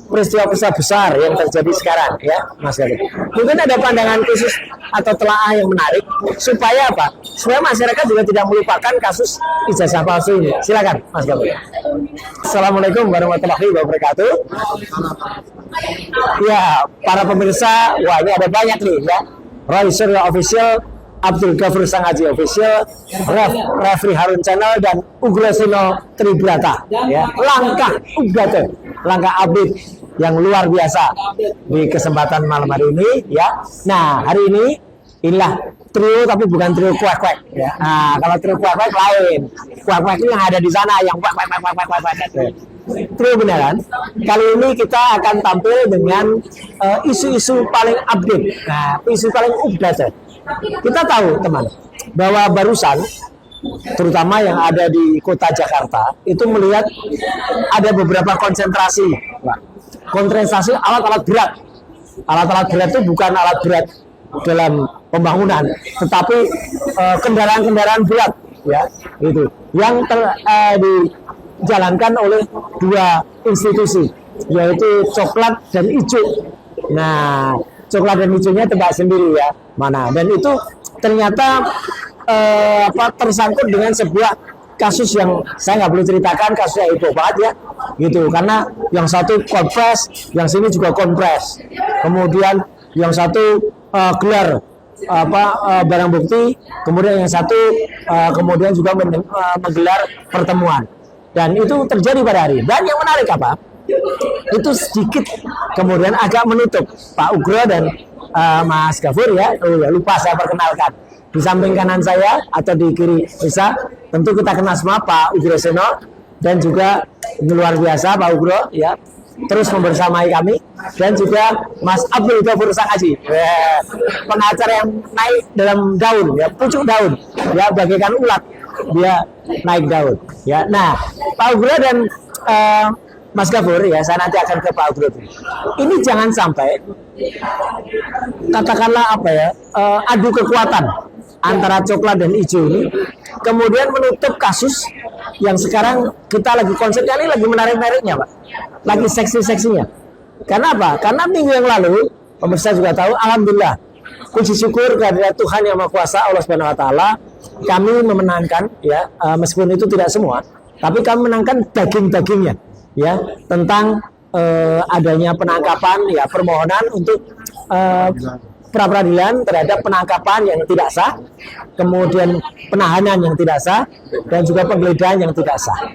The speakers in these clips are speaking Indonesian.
peristiwa-peristiwa besar yang terjadi sekarang ya Mas Gafur. Mungkin ada pandangan khusus atau telaah yang menarik supaya apa? Supaya masyarakat juga tidak melupakan kasus ijazah palsu ini. Silakan Mas Gafur. Assalamualaikum warahmatullahi wabarakatuh. Ya, para pemirsa, wah ini ada banyak nih ya. Roy Suryo Official, Abdul Ghafur Sangaji Official, Refri Harun Channel, dan Ugraseno Tribrata ya. Langkah update, langkah update yang luar biasa di kesempatan malam hari ini ya. Nah, hari ini inilah trio, tapi bukan trio kuek-kuek ya. Nah, kalau trio kuek-kuek lain. Kuek-kuek ini yang ada di sana, yang kuek-kuek. Trio beneran. Kali ini kita akan tampil dengan isu-isu paling update. Nah, isu paling update. Kita tahu teman bahwa barusan terutama yang ada di kota Jakarta itu melihat ada beberapa konsentrasi alat-alat berat. Alat-alat berat itu bukan alat berat dalam pembangunan, tetapi kendaraan-kendaraan berat ya itu yang dijalankan oleh dua institusi, yaitu Coklat dan Ijo. Nah, Coklat dan Ijonya tebak sendiri ya mana, dan itu ternyata tersangkut dengan sebuah kasus yang saya nggak perlu ceritakan, kasusnya heboh banget ya gitu, karena yang satu kompres, yang sini juga kompres, kemudian yang satu gelar barang bukti, kemudian yang satu kemudian juga menggelar pertemuan, dan itu terjadi pada hari. Dan yang menarik apa? Itu sedikit kemudian agak menutup Pak Ugro dan Mas Ghafur ya. Lupa saya perkenalkan. Di samping kanan saya atau di kiri bisa, tentu kita kenal semua Pak Ugraseno, dan juga luar biasa Pak Ugro ya, terus membersamai kami, dan juga Mas Abdul Ghafur Sangaji, pengacara yang naik dalam daun ya, pucuk daun ya, bagaikan ulat dia naik daun ya. Nah, Pak Ugro dan Mas Ghafur ya, saya nanti akan ke Pak Ugro. Ini jangan sampai katakanlah adu kekuatan antara Coklat dan Ijo ini kemudian menutup kasus yang sekarang kita lagi konsepnya ini lagi menarik-nariknya Pak, lagi seksi-seksinya. Karena apa? Karena minggu yang lalu pemirsa juga tahu, alhamdulillah, puji syukur kehadirat Tuhan Yang Maha Kuasa Allah Subhanahu Wa Taala, kami memenangkan ya, meskipun itu tidak semua, tapi kami menangkan daging-dagingnya ya, tentang adanya penangkapan ya, permohonan untuk pra-peradilan terhadap penangkapan yang tidak sah, kemudian penahanan yang tidak sah, dan juga penggeledahan yang tidak sah.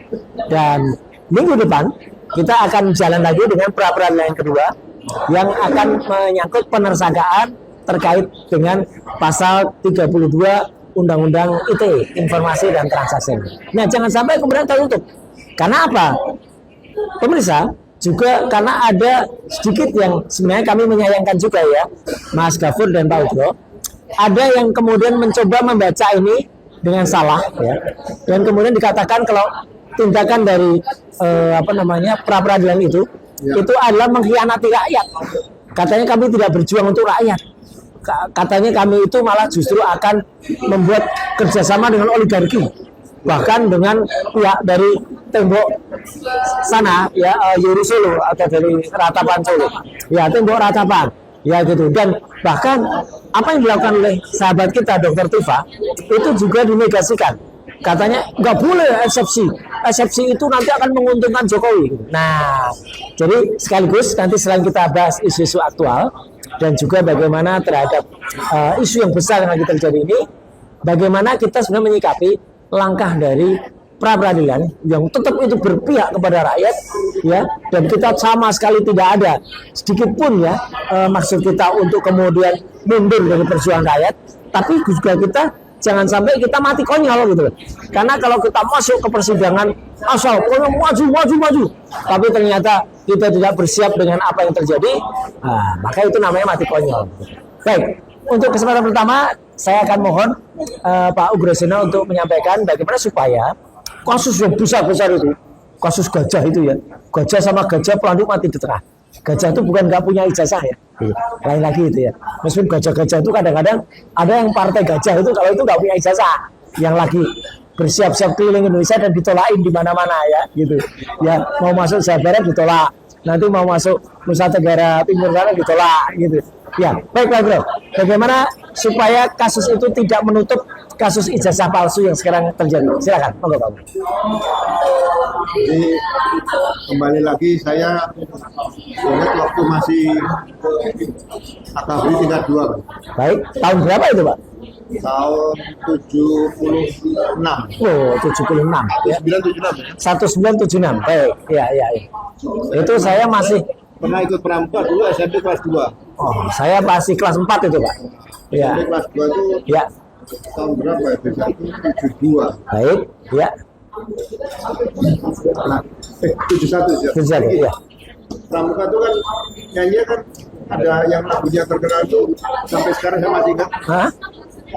Dan minggu depan kita akan jalan lagi dengan pra-peradilan yang kedua, yang akan menyangkut penersangkaan terkait dengan pasal 32 Undang-Undang ITE, Informasi dan Transaksi. Nah, jangan sampai kemudian tertutup. Karena apa? Pemirsa, juga karena ada sedikit yang sebenarnya kami menyayangkan juga ya, Mas Ghafur dan Pak Ugro, ada yang kemudian mencoba membaca ini dengan salah ya, dan kemudian dikatakan kalau tindakan dari pra-peradilan itu adalah mengkhianati rakyat. Katanya kami tidak berjuang untuk rakyat, katanya kami itu malah justru akan membuat kerjasama dengan oligarki, bahkan dengan pihak dari tembok sana ya, Yuri Solo atau dari Ratapan Solo ya, tembok Ratapan ya gitu. Dan bahkan apa yang dilakukan oleh sahabat kita Dr. Tifa itu juga dinegasikan, katanya nggak boleh eksepsi itu nanti akan menguntungkan Jokowi. Nah, jadi sekaligus nanti selain kita bahas isu-isu aktual dan juga bagaimana terhadap isu yang besar yang lagi terjadi ini, bagaimana kita sebenarnya menyikapi langkah dari pra-peradilan yang tetap itu berpihak kepada rakyat ya, dan kita sama sekali tidak ada sedikit pun ya maksud kita untuk kemudian mundur dari perjuangan rakyat, tapi juga kita jangan sampai kita mati konyol gitu. Karena kalau kita masuk ke persidangan asal maju, tapi ternyata kita tidak bersiap dengan apa yang terjadi, maka itu namanya mati konyol. Baik, untuk kesempatan pertama saya akan mohon Pak Ugraseno untuk menyampaikan bagaimana supaya kasus yang besar-besar itu, kasus gajah itu ya, gajah sama gajah pelanduk mati di tengah. Gajah itu bukan nggak punya ijazah ya, lain lagi itu ya. Meskipun gajah-gajah itu kadang-kadang ada yang partai gajah itu kalau itu nggak punya ijazah, yang lagi bersiap-siap keliling Indonesia dan ditolakin di mana-mana ya, gitu. Ya mau masuk Jawa Barat ditolak, nanti mau masuk Nusa Tenggara Timur sana ditolak gitu. Ya, baiklah bro. Bagaimana supaya kasus itu tidak menutup kasus ijazah palsu yang sekarang terjadi? Silakan, monggo Pak. Jadi kembali lagi saya ingat waktu masih akabri tingkat 2. Baik, tahun berapa itu Pak? Tahun 76. Oh, 76 ya. 1976 ya. 1976. Baik, ya. Itu saya masih Pernah ikut pramuka dulu SMP kelas 2. saya masih kelas 4 itu Pak. Ya. SMP kelas 2 itu Ya. tahun berapa ya? 72. Baik, ya. Nah, 71 ya. Terjadi, ya. Pramuka itu kan nyanyi kan ada yang lagunya terkenal itu sampai sekarang saya masih ingat. Hah?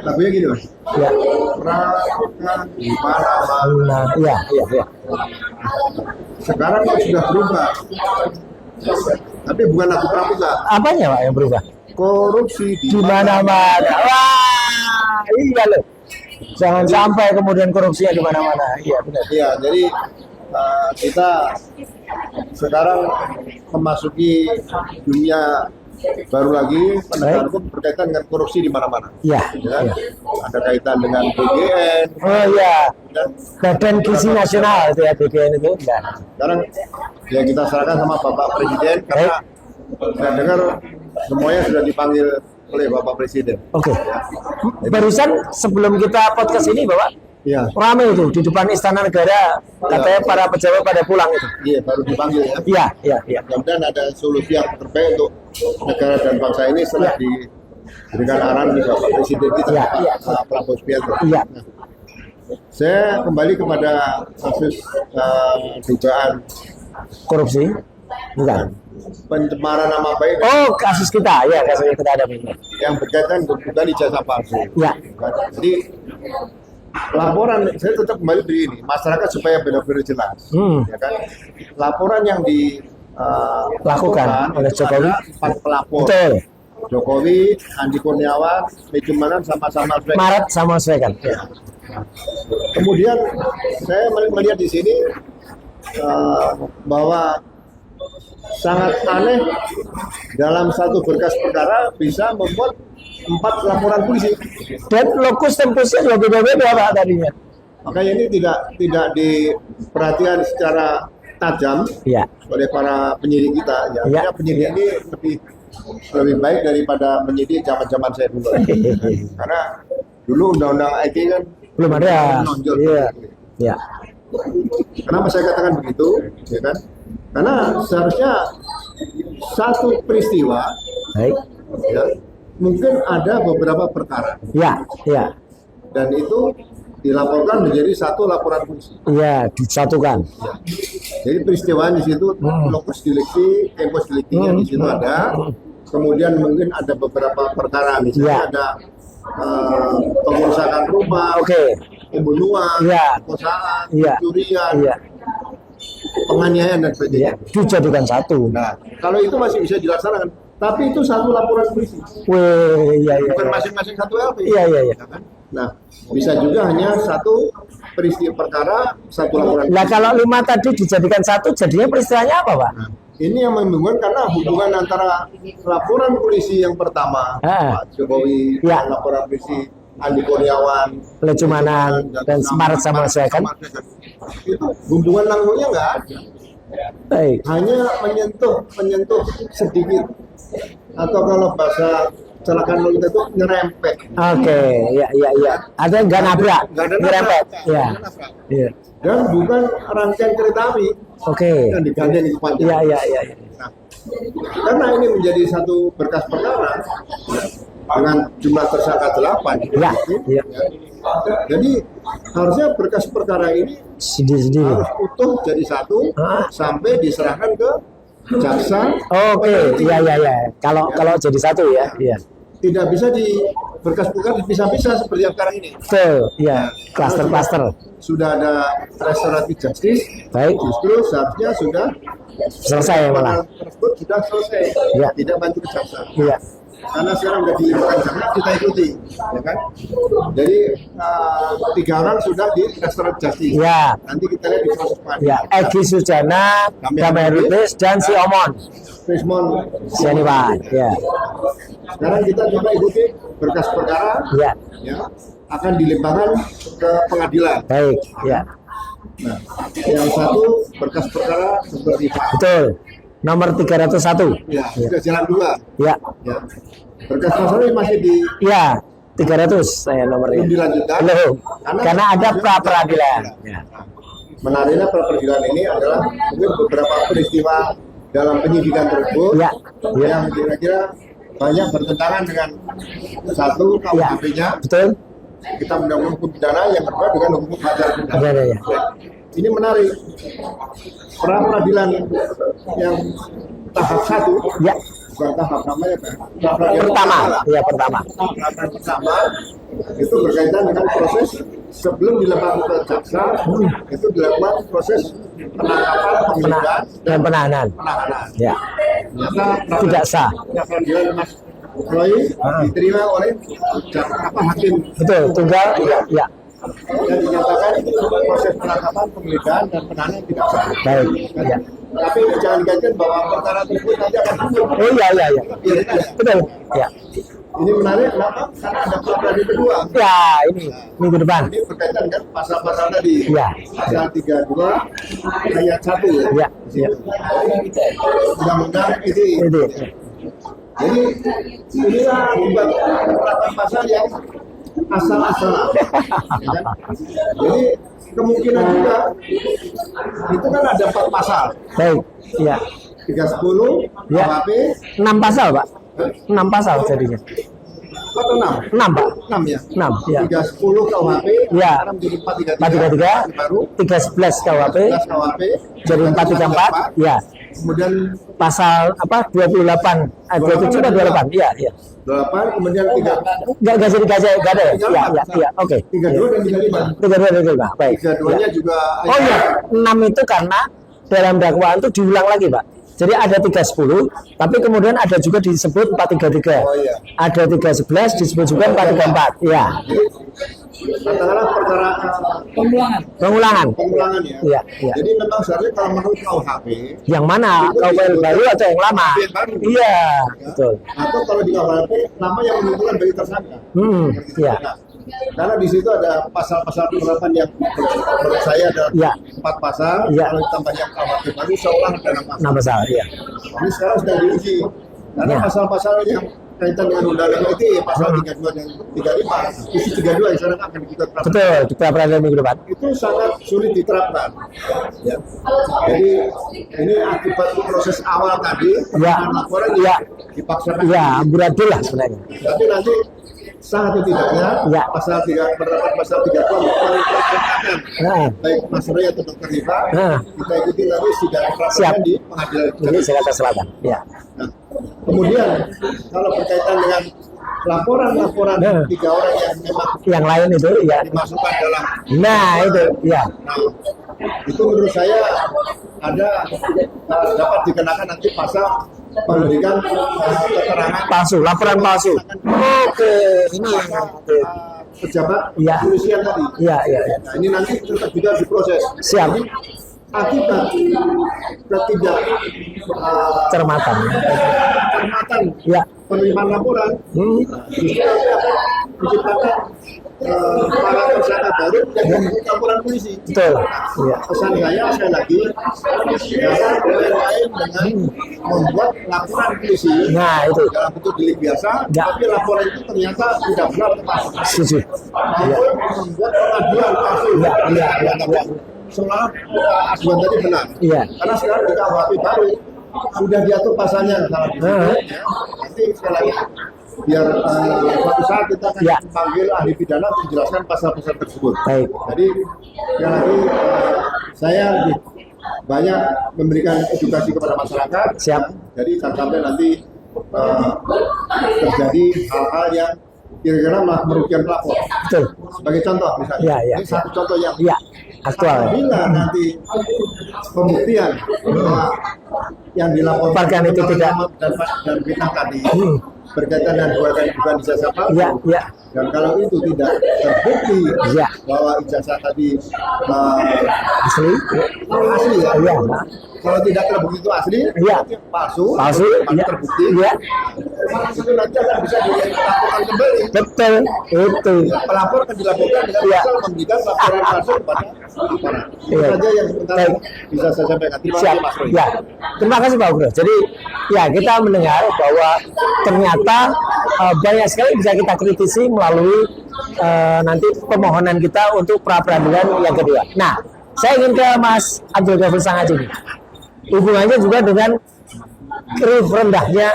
Lagunya gini Mas. Ya. Pramuka di mana-mana. Nah, ya. Sekarang sudah berubah. Tapi bukan lagu pramuka. Apanya Pak yang berubah? Korupsi Di mana-mana. Wah, iya loh. Jangan sampai kemudian korupsinya di mana-mana. Iya, benar. Iya, jadi kita sekarang memasuki dunia baru lagi, penegakan hukum berkaitan dengan korupsi di mana-mana. Iya. Ya, ada kaitan dengan BGN. Oh iya. Dan Badan Gizi Nasional itu ya BGN itu. Ya. sekarang ya kita serahkan sama Bapak Presiden karena saya dengar semuanya sudah dipanggil oleh Bapak Presiden. Oke. Barusan sebelum kita podcast ini Bapak, Iya, ramai itu di depan Istana Negara, katanya para pejabat pada pulang itu. iya baru dipanggil ya. Iya. Mudah-mudahan ada solusi yang terbaik untuk negara dan bangsa ini setelah diberikan arahan oleh Bapak Presiden kita, Pak Prabowo Subianto. Iya. Nah, saya kembali kepada kasus dugaan Korupsi? Bukan. pencemaran nama baik Oh, kasus kita. Ya, kasus kita ada ini. yang berkaitan dengan ijazah palsu. Ya. Jadi laporan saya tetap kembali di ini masyarakat supaya benar-benar jelas, ya kan? Laporan yang Lakukan oleh Jokowi. 4 pelapor. Betul. Jokowi, Andi Kurniawan, Mejumanan sama-sama Maret sama Swekan. Ya. Kemudian saya melihat di sini bahwa sangat aneh dalam satu berkas perkara bisa membuat 4 laporan polisi. Dan lokus tempusnya juga beda-beda Pak tadinya. Makanya ini tidak diperhatikan secara tajam Iya. oleh para penyidik kita. Ya, Ya. penyidik ini lebih baik daripada penyidik zaman saya dulu. Karena dulu undang-undang IT kan Belum ada. menonjol. Iya. Ya. Kenapa saya katakan begitu? Ya kan? Karena seharusnya satu peristiwa, Baik. ya, mungkin ada beberapa perkara Ya. dan itu dilaporkan menjadi satu laporan polisi. Iya, disatukan. Ya. Jadi peristiwa di situ lokus delikti, tempus deliktinya di situ ada. Kemudian mungkin ada beberapa perkara, misalnya Ya. ada pengerusakan rumah, Oke. pembunuhan, Ya. perkosaan, Ya. pencurian, Iya. penganiayaan dan Ya, sebagainya. dijadikan satu. Nah, kalau itu masih bisa dilaksanakan, tapi itu satu laporan polisi, Wih, iya. bukan masing-masing satu LP. Iya. Ya kan? Nah, bisa juga hanya satu peristiwa perkara, satu laporan. Nah, kalau 5 tadi dijadikan satu, jadinya peristiwanya apa, Pak? Nah, ini yang membingungkan karena hubungan antara laporan polisi yang pertama, Pak Jokowi, Ya. laporan polisi Andi Kurniawan, Lecumanan dan Maret sama Swekan. itu hubungan langsungnya nggak ada. Baik. Hanya menyentuh sedikit, atau kalau bahasa celakaan lalu lintas itu nyerempet. Oke, iya. Ada nggak nabrak, Nggak ada nyerempet. nabrak. Iya. Iya. Dan bukan rangkaian kereta api Oke. yang digandeng itu panjang. Iya. Nah, karena ini menjadi satu berkas perkara dengan jumlah tersangka 8. Iya. Jadi harusnya berkas perkara ini Sendiri-sendiri. harus utuh jadi satu sampai diserahkan ke jaksa. Oke, iya. Kalau jadi satu ya, iya. Tidak bisa di berkas perkara bisa-bisa seperti yang sekarang ini. Betul, iya. Cluster. Sudah ada restoratif justice, Baik. justru seharusnya sudah Selesai malah. tersebut sudah selesai, Ya. tidak bantu ke jaksa. Iya. karena sekarang udah dilimpahkan zaman kita ikuti, ya kan? Jadi 3 orang sudah di restoran justice. Ya. Nanti kita lihat di proses pengadilan. Ya, Egy Sujana, Damai Ritis, dan si Omon Prismon Sianiwan. Ya. Sekarang kita coba ikuti berkas perkara, Ya. ya, akan dilimpahkan ke pengadilan. Baik. Ya. Nah, yang satu berkas perkara seperti Pak. Betul. Nomor 301. Ya, sudah jalan 2. Ya. Ya. Berkas masalahnya masih di Ya. 300 saya nomornya. belum dilanjutkan. Belum. Karena ada pra peradilan. Ya. Menariknya pra peradilan ini adalah mungkin beberapa peristiwa dalam penyidikan tersebut Ya. Ya. yang kira-kira banyak bertentangan dengan satu Ya. KUHP-nya. Betul. Kita mendahului hukum pidana, yang kedua dengan hukum acara pidana. Ya, ya, ya. Ini menarik. Pra peradilan yang tahap 1, Ya. bukan tahap namanya Pak. Pra peradilan Pertama. Ya, pertama. Pra pertama itu berkaitan dengan proses sebelum dilakukan ke jaksa, itu dilakukan proses penangkapan, penggeledahan, Dan penahanan. penahanan. Ya. Ternyata Tidak sah. pra peradilan Mas Roy diterima oleh hakim Betul. Tunggal. Ya. Ya. dan dinyatakan proses penangkapan, penggeledahan dan penahanan tidak sah. Baik. Ya. Tapi jangan dikaitkan bahwa perkara tersebut nanti akan tutup. Oh iya, iya, iya. Biarin aja. Betul. Ya. Ini menarik kenapa? Karena ada pra peradilan kedua. Ya, ini minggu depan. Ini berkaitan kan pasal-pasal tadi. Ya. Pasal 32 ayat 1 ya. Ya. Ya. Undang-undang ini. Itu. Jadi inilah membuat penerapan pasal yang asal-asalan. Ya kan? Jadi kemungkinan juga itu kan ada 4 pasal. Baik. Ya. 310 Ya. KUHP 6 pasal, Pak. 6 pasal jadinya. atau 6? 6, Pak. 6 ya. 6. Ya. 310 KUHP Ya. sekarang menjadi 433, 433 baru 311 KUHP 11 KUHP jadi 434. Ya. kemudian Pasal apa? 28, 27 atau 28? Iya, iya. 8 kemudian 3 Enggak jadi gajah, enggak ada ya? Iya, iya, iya. Oke. 32 dan 35. 32, 35. Baik. 32-nya juga Oh iya, 6 itu karena dalam dakwaan itu diulang lagi, Pak. Jadi ada 310, tapi kemudian ada juga disebut 433. Oh iya. Ada 311 disebut juga 434. Iya. katakanlah perkara Pengulangan. pengulangan ya. Iya, iya. Jadi memang seharusnya kalau menurut KUHP Yang mana? Itu KUHP disebut baru atau yang lama? KUHP yang baru. Iya, betul. atau kalau di KUHP nama yang menentukan bagi tersangka. Iya. Karena di situ ada pasal-pasal penerapan yang menurut saya ada Iya. 4 pasal. Iya. Kalau ditambah yang KUHP baru seolah ada 6 pasal. 6 pasal, iya. Ini sekarang sedang diuji. Karena Ya. pasal-pasal yang kaitan dengan undang-undang ITE pasal 32 dan 35, isi 32 yang sekarang akan kita terapkan. Betul, di peradilan minggu depan. Itu sangat sulit diterapkan. Ya. Jadi ini akibat proses awal tadi, Ya. laporan Ya. dipaksakan. Iya, amburadul lah sebenarnya. Tapi nanti sah atau tidaknya Ya. pasal 3 penerapan pasal 30 mengatakan Nah, baik Mas Roy atau Dr. Rifa, Nah. kita ikuti nanti sidang Siap. pra di pengadilan. ini Jakarta Selatan. Ya. Nah, kemudian kalau berkaitan dengan laporan-laporan Nah. 3 orang yang memang Yang lain itu ya. dimasukkan dalam, Nah, itu ya. nah, itu menurut saya ada dapat dikenakan nanti pasal memberikan keterangan Palsu, laporan palsu. Oke, ini. Oke. pejabat Iya. kepolisian tadi. Iya, iya, iya. Nah, ini nanti tetap juga diproses. Siap. Akibat ketidak Cermatan. cermatan Ya. penerimaan laporan, justru akan menciptakan para tersangka baru yang membuat laporan polisi. Betul. Iya. Pesan saya sekali lagi, jangan main-main dengan membuat laporan polisi Nah, itu. dalam bentuk delik biasa, Ya. tapi laporan itu ternyata tidak benar tepat. Setuju. Maupun membuat pengaduan palsu. Iya, iya, iya, iya. Seolah aduan tadi benar. Iya. Karena sekarang di KUHP baru sudah diatur pasalnya salah di situ. Nah. Ya. Nanti sekali lagi biar suatu saat kita akan Ya. panggil ahli pidana untuk menjelaskan pasal-pasal tersebut. Baik. Jadi sekali lagi saya lebih banyak memberikan edukasi kepada masyarakat. Siap. Ya. Jadi jangan sampai nanti terjadi hal-hal yang kira-kira malah merugikan pelapor. Betul. Sebagai contoh misalnya, Ya, ya, ini satu contoh yang Iya. Aktual. apabila nanti pembuktian bahwa yang Laporkan dilaporkan itu tidak. dan fitnah tadi Hmm. berkaitan dengan bukan ijazah palsu. Ya, ya. Dan kalau itu tidak terbukti Ya. bahwa ijazah tadi Asli. asli ya. Iya. Kalau tidak terbukti itu asli, Iya. berarti palsu. Palsu. Kalau Ya. terbukti, Ya. itu nanti akan bisa dilaporkan kembali. Betul. Itu. Pelapor akan dilaporkan dengan Iya. pasal memberikan laporan palsu kepada aparat. Itu Iya. saja yang sementara Baik. bisa saya sampaikan. Terima Siap. kasih Mas Roy. Ya. Terima kasih Pak Ugro. Jadi ya kita mendengar bahwa ternyata banyak sekali bisa kita kritisi melalui nanti permohonan kita untuk pra peradilan yang kedua. Nah, saya ingin ke Mas Abdul Ghafur Sangaji ini. Hubungannya juga dengan rendahnya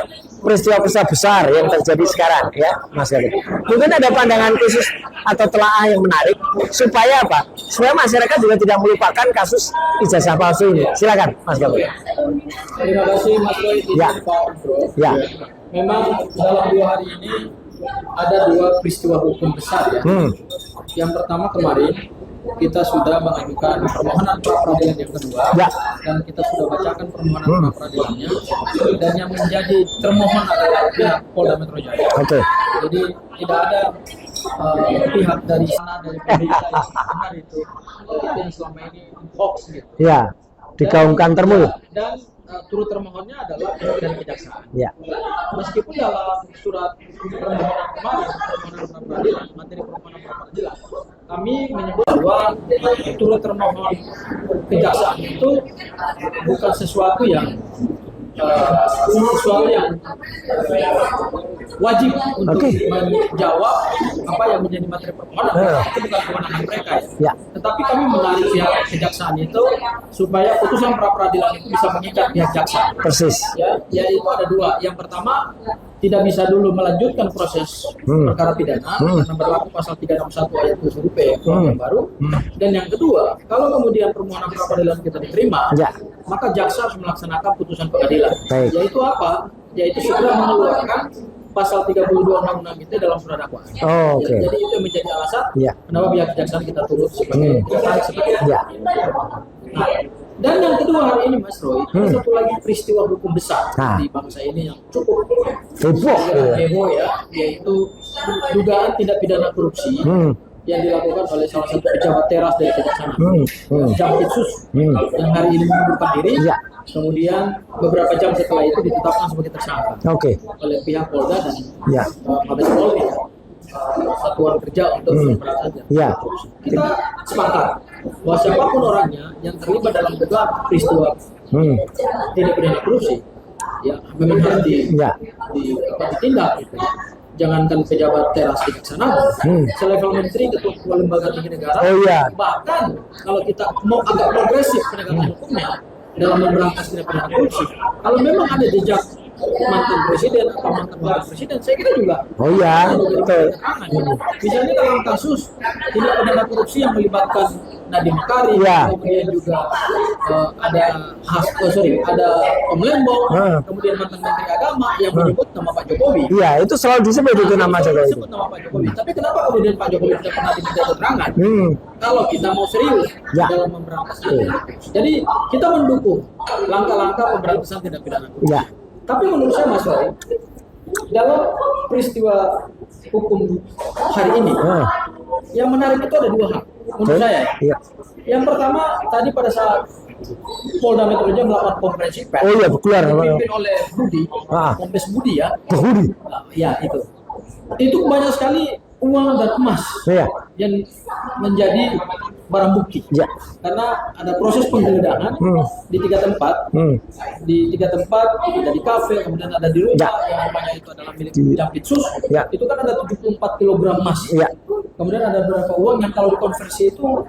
peristiwa-peristiwa besar yang terjadi sekarang, ya, Mas Ghafur. Mungkin ada pandangan khusus atau telaah yang menarik supaya apa? Supaya masyarakat juga tidak melupakan kasus ijazah palsu ini. Silakan, Mas Ghafur. Terima kasih Mas Roy, Ya. Pak Bro. Ya. Memang dalam 2 hari ini ada 2 peristiwa hukum besar ya. Yang pertama kemarin kita sudah mengajukan permohonan pra peradilan yang kedua Ya. dan kita sudah bacakan permohonan pra peradilannya dan yang menjadi termohon adalah pihak Polda Metro Jaya. Oke. Jadi tidak ada pihak dari sana dari pemerintah yang benar itu yang selama ini hoax gitu. Ya. Digaungkan termul. Dan turut termohonnya adalah dari kejaksaan. Ya. Meskipun dalam surat permohonan kemarin, permohonan pra peradilan, materi permohonan pra peradilan, kami menyebut bahwa turut termohon kejaksaan itu bukan sesuatu yang wajib untuk menjawab apa yang menjadi materi permohonan. Itu bukan kewenangan mereka ya. Tetapi kami menarik pihak kejaksaan itu supaya putusan pra peradilan itu bisa mengikat pihak jaksa. Persis. Ya, yaitu ada 2. Yang pertama, tidak bisa dulu melanjutkan proses perkara pidana karena berlaku pasal 361 ayat 2 huruf P yang baru. Dan yang kedua, kalau kemudian permohonan pra peradilan kita diterima, maka jaksa harus melaksanakan putusan pengadilan. Yaitu apa? Yaitu segera mengeluarkan pasal 32 undang-undang itu dalam surat dakwaan. Jadi itu yang menjadi alasan kenapa pihak kejaksaan kita turut sebagai seperti itu. Nah, dan yang kedua hari ini Mas Roy, satu lagi peristiwa hukum besar di bangsa ini yang cukup heboh ya, yaitu dugaan tindak pidana korupsi yang dilakukan oleh salah satu pejabat teras dari Kejaksaan Jampitsus yang hari ini mengundurkan diri. Kemudian beberapa jam setelah itu ditetapkan sebagai tersangka oleh pihak Polda dan Mabes Polri, Satuan Kerja untuk Pemberantasan Korupsi. Kita sepakat bahwa siapapun orangnya yang terlibat dalam dugaan peristiwa tindak pidana korupsi, ya memang harus ditindak. Gitu. Jangankan pejabat teras kejaksaan, selevel menteri, ketua lembaga tinggi negara, bahkan kalau kita mau agak progresif penegakan hukumnya dalam memberantas tindak pidana korupsi, kalau memang ada jejak mantan presiden atau mantan wakil presiden, saya kira juga. Betul. Misalnya dalam kasus tindak pidana korupsi yang melibatkan Nadiem Makarim, kemudian juga ada Om Lembong, kemudian mantan Menteri Agama yang menyebut nama Pak Jokowi. Itu selalu disebut itu nama Jokowi. Disebut nama Pak Jokowi. Tapi kenapa kemudian Pak Jokowi tidak pernah diminta keterangan? Kalau kita mau serius dalam memberantas itu. Jadi kita mendukung langkah-langkah pemberantasan tindak pidana korupsi. Tapi menurut saya Mas Roy, dalam peristiwa hukum hari ini, yang menarik itu ada 2 hal menurut saya. Yang pertama, tadi pada saat Polda Metro Jaya melakukan konferensi pers, dipimpin oleh Budi, Kombes Budi ya. Ya itu banyak sekali uang dan emas yang menjadi barang bukti. Karena ada proses penggeledahan di 3 tempat. Di 3 tempat, ada di kafe, kemudian ada di rumah yang namanya itu adalah milik Jampitsus. Itu kan ada 74 kg emas. Kemudian ada beberapa uang yang kalau dikonversi itu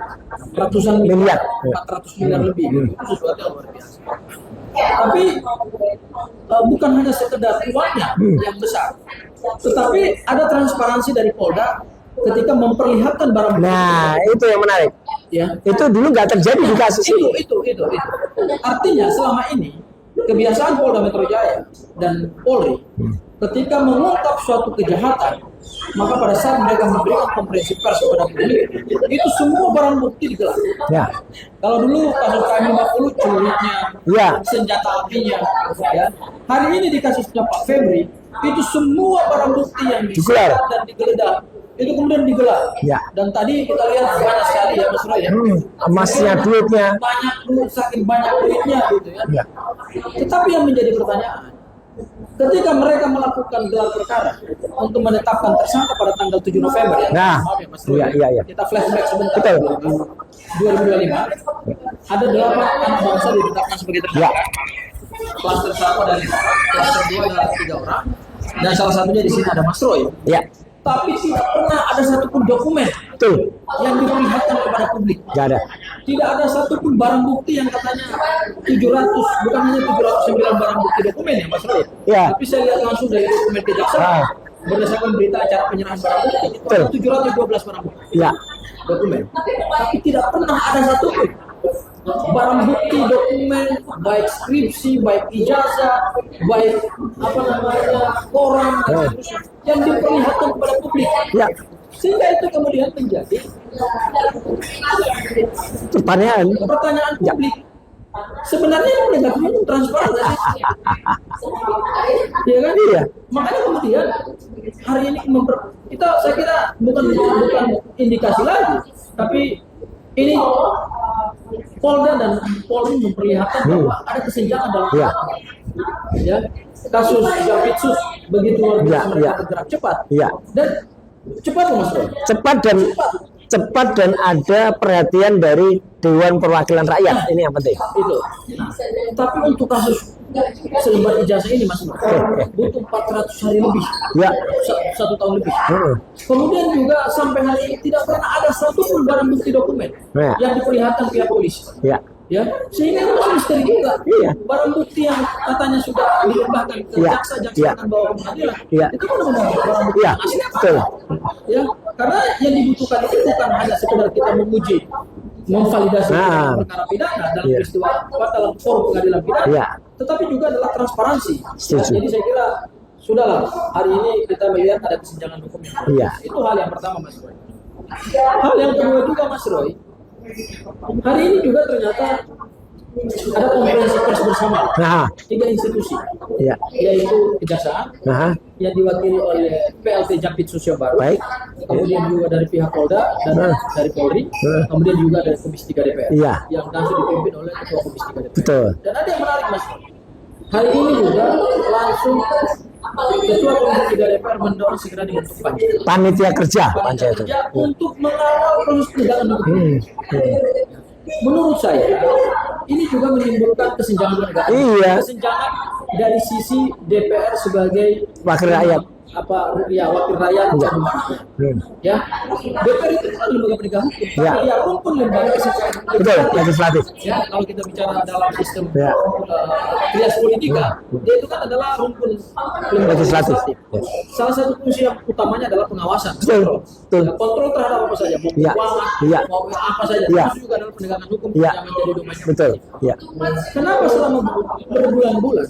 ratusan miliar, 400 miliar lebih. Itu sesuatu yang luar biasa. Tapi bukan hanya sekedar uangnya yang besar, tetapi ada transparansi dari Polda ketika memperlihatkan barang bukti. Nah, itu yang menarik. Itu dulu nggak terjadi di kasus ini. Itu. Artinya selama ini kebiasaan Polda Metro Jaya dan Polri ketika mengungkap suatu kejahatan, maka pada saat mereka memberikan konferensi pers kepada publik, itu semua barang bukti digelar. Ya. Kalau dulu kasus KM50 celuritnya, Ya. senjata apinya, ya. Hari ini di kasusnya Pak Febri, itu semua barang bukti yang Digelar. disita dan digeledah itu kemudian digelar. Ya. Dan tadi kita lihat banyak sekali ya Mas Roy ya. Emasnya, duitnya. Banyak duit, saking banyak duitnya gitu ya. Ya. Tetapi yang menjadi pertanyaan, ketika mereka melakukan gelar perkara untuk menetapkan tersangka pada tanggal 7 November ya. Nah, Maaf ya Mas Roy. iya. Kita flashback sebentar. Betul. 2025 ada 8 anak bangsa ditetapkan sebagai tersangka. Ya. Klaster 1 ada 5 orang, klaster 2 ada 3 orang, dan salah satunya di sini ada Mas Roy. Ya. Tapi tidak pernah ada satupun dokumen Betul. yang diperlihatkan kepada publik. Gak ada. Tidak ada satupun barang bukti yang katanya 700, bukan hanya 709 barang bukti dokumen ya Mas Roy. Ya. Tapi saya lihat langsung dari dokumen kejaksaan berdasarkan berita acara penyerahan barang bukti itu ada 712 barang bukti Ya. dokumen. Tapi tidak pernah ada satupun barang bukti dokumen, baik skripsi, baik ijazah, baik apa namanya koran dan seterusnya, yang diperlihatkan kepada publik. Ya. Sehingga itu kemudian menjadi Pertanyaan. pertanyaan publik. Sebenarnya penegak hukum itu transparan nggak sih? Iya kan? Iya. Makanya kemudian hari ini kita saya kira bukan indikasi lagi, tapi ini Polda dan Polri memperlihatkan bahwa ada kesenjangan dalam Iya. ya kasus Jampitsus begitu luar biasa Iya, mereka iya. bergerak cepat Iya. dan cepat Mas Roy. Cepat dan ada perhatian dari Dewan Perwakilan Rakyat. Ini yang penting. Itu. Nah, tapi untuk kasus selembar ijazah ini Mas Roy, butuh 400 hari lebih. Ya. 1 tahun lebih. Hmm. Kemudian juga sampai hari ini tidak pernah ada satupun barang bukti dokumen Ya. yang diperlihatkan pihak polisi. Ya. Ya, sehingga itu masih misteri juga. Iya. Barang bukti yang katanya sudah dilimpahkan ke Iya. jaksa Iya. akan bawa ke pengadilan. Iya. Itu kan barang bukti Iya. asli apa? Betul. Ya, karena yang dibutuhkan itu bukan hanya sekedar kita menguji, memvalidasi Nah. perkara pidana dalam Iya. peristiwa dalam forum pengadilan pidana, Iya. tetapi juga adalah transparansi. Setuju. Jadi saya kira sudahlah hari ini kita melihat ada kesenjangan hukum yang Iya. itu hal yang pertama Mas Roy. Hal yang kedua juga Mas Roy, hari ini juga ternyata ada konferensi pers bersama Nah. 3 institusi, Ya. yaitu kejaksaan Nah. yang diwakili oleh PLT Jampitsus yang baru, Baik. kemudian juga dari pihak Polda dan dari Polri, kemudian juga dari Komisi 3 DPR Iya. yang langsung dipimpin oleh Ketua Komisi 3 DPR. Betul. Dan ada yang menarik Mas, hari ini juga langsung Ketua Komisi 3 DPR mendorong segera dibentuk Panitia kerja. panitia kerja untuk mengawal proses penegakan hukum. Menurut saya ini juga menimbulkan kesenjangan penegakan. Iya. Kesenjangan dari sisi DPR sebagai Wakil rakyat. wakil rakyat Iya. ya. DPR itu kan lembaga penegak hukum, Iya. tapi dia rumpun lembaga secara Betul. Legislatif. ya. Kalau kita bicara dalam sistem Ya. trias politika, dia itu kan adalah rumpun lembaga Legislatif. Ya. Salah satu fungsi yang utamanya adalah pengawasan, Betul. kontrol. Betul. Ya, kontrol terhadap apa saja, mau Iya. keuangan, Iya. mau apa saja, Iya. termasuk juga adalah penegakan hukum Iya. yang menjadi domainnya. Betul. Ya. Kenapa selama berbulan-bulan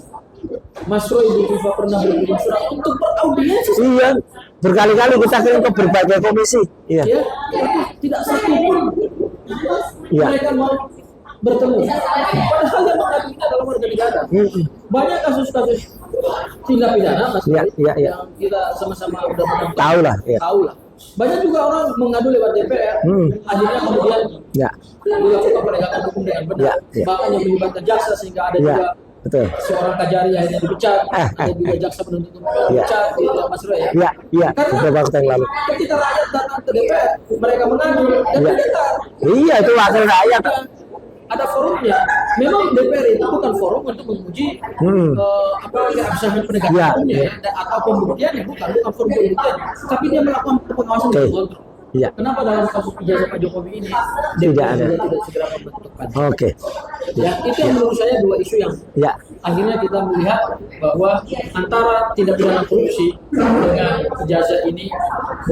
Mas Roy Bu Viva pernah berkirim surat untuk beraudiensi? Iya. Berkali-kali kita kirim ke berbagai komisi. Iya. Ya, tapi tidak satu pun Iya. mereka mau bertemu. Padahal yang mengadu kita adalah warga negara. Banyak kasus-kasus tindak pidana Mas Iya, Roy, iya, iya. yang kita sama-sama udah menonton. Tahu lah. Iya. Tahu lah. Banyak juga orang mengadu lewat DPR, akhirnya kemudian Ya. dilakukan penegakan hukum dengan benar. Ya, ya. Bahkan yang melibatkan jaksa sehingga ada Ya. juga Betul. seorang Kajari akhirnya dipecat, ada juga jaksa penuntut umum dipecat, gitu ya Mas Roy ya. Iya. Iya. Karena Beberapa waktu yang lalu. ketika rakyat datang ke DPR, mereka mengadu dan Iya. didengar. Iya, itu wakil rakyat. Ada forumnya. Memang DPR itu bukan forum untuk menguji keabsahan penegakan Iya, hukumnya iya. ya, atau pembuktiannya, bukan forum pembuktian, tapi dia melakukan pengawasan dan Oke. kontrol. Iya. Kenapa dalam kasus ijazah Pak Jokowi ini Tidak DPR ada. juga tidak segera membentukkan? Oke. Ya, itu yang menurut saya dua isu yang Ya. akhirnya kita melihat bahwa antara tindak pidana korupsi dengan ijazah ini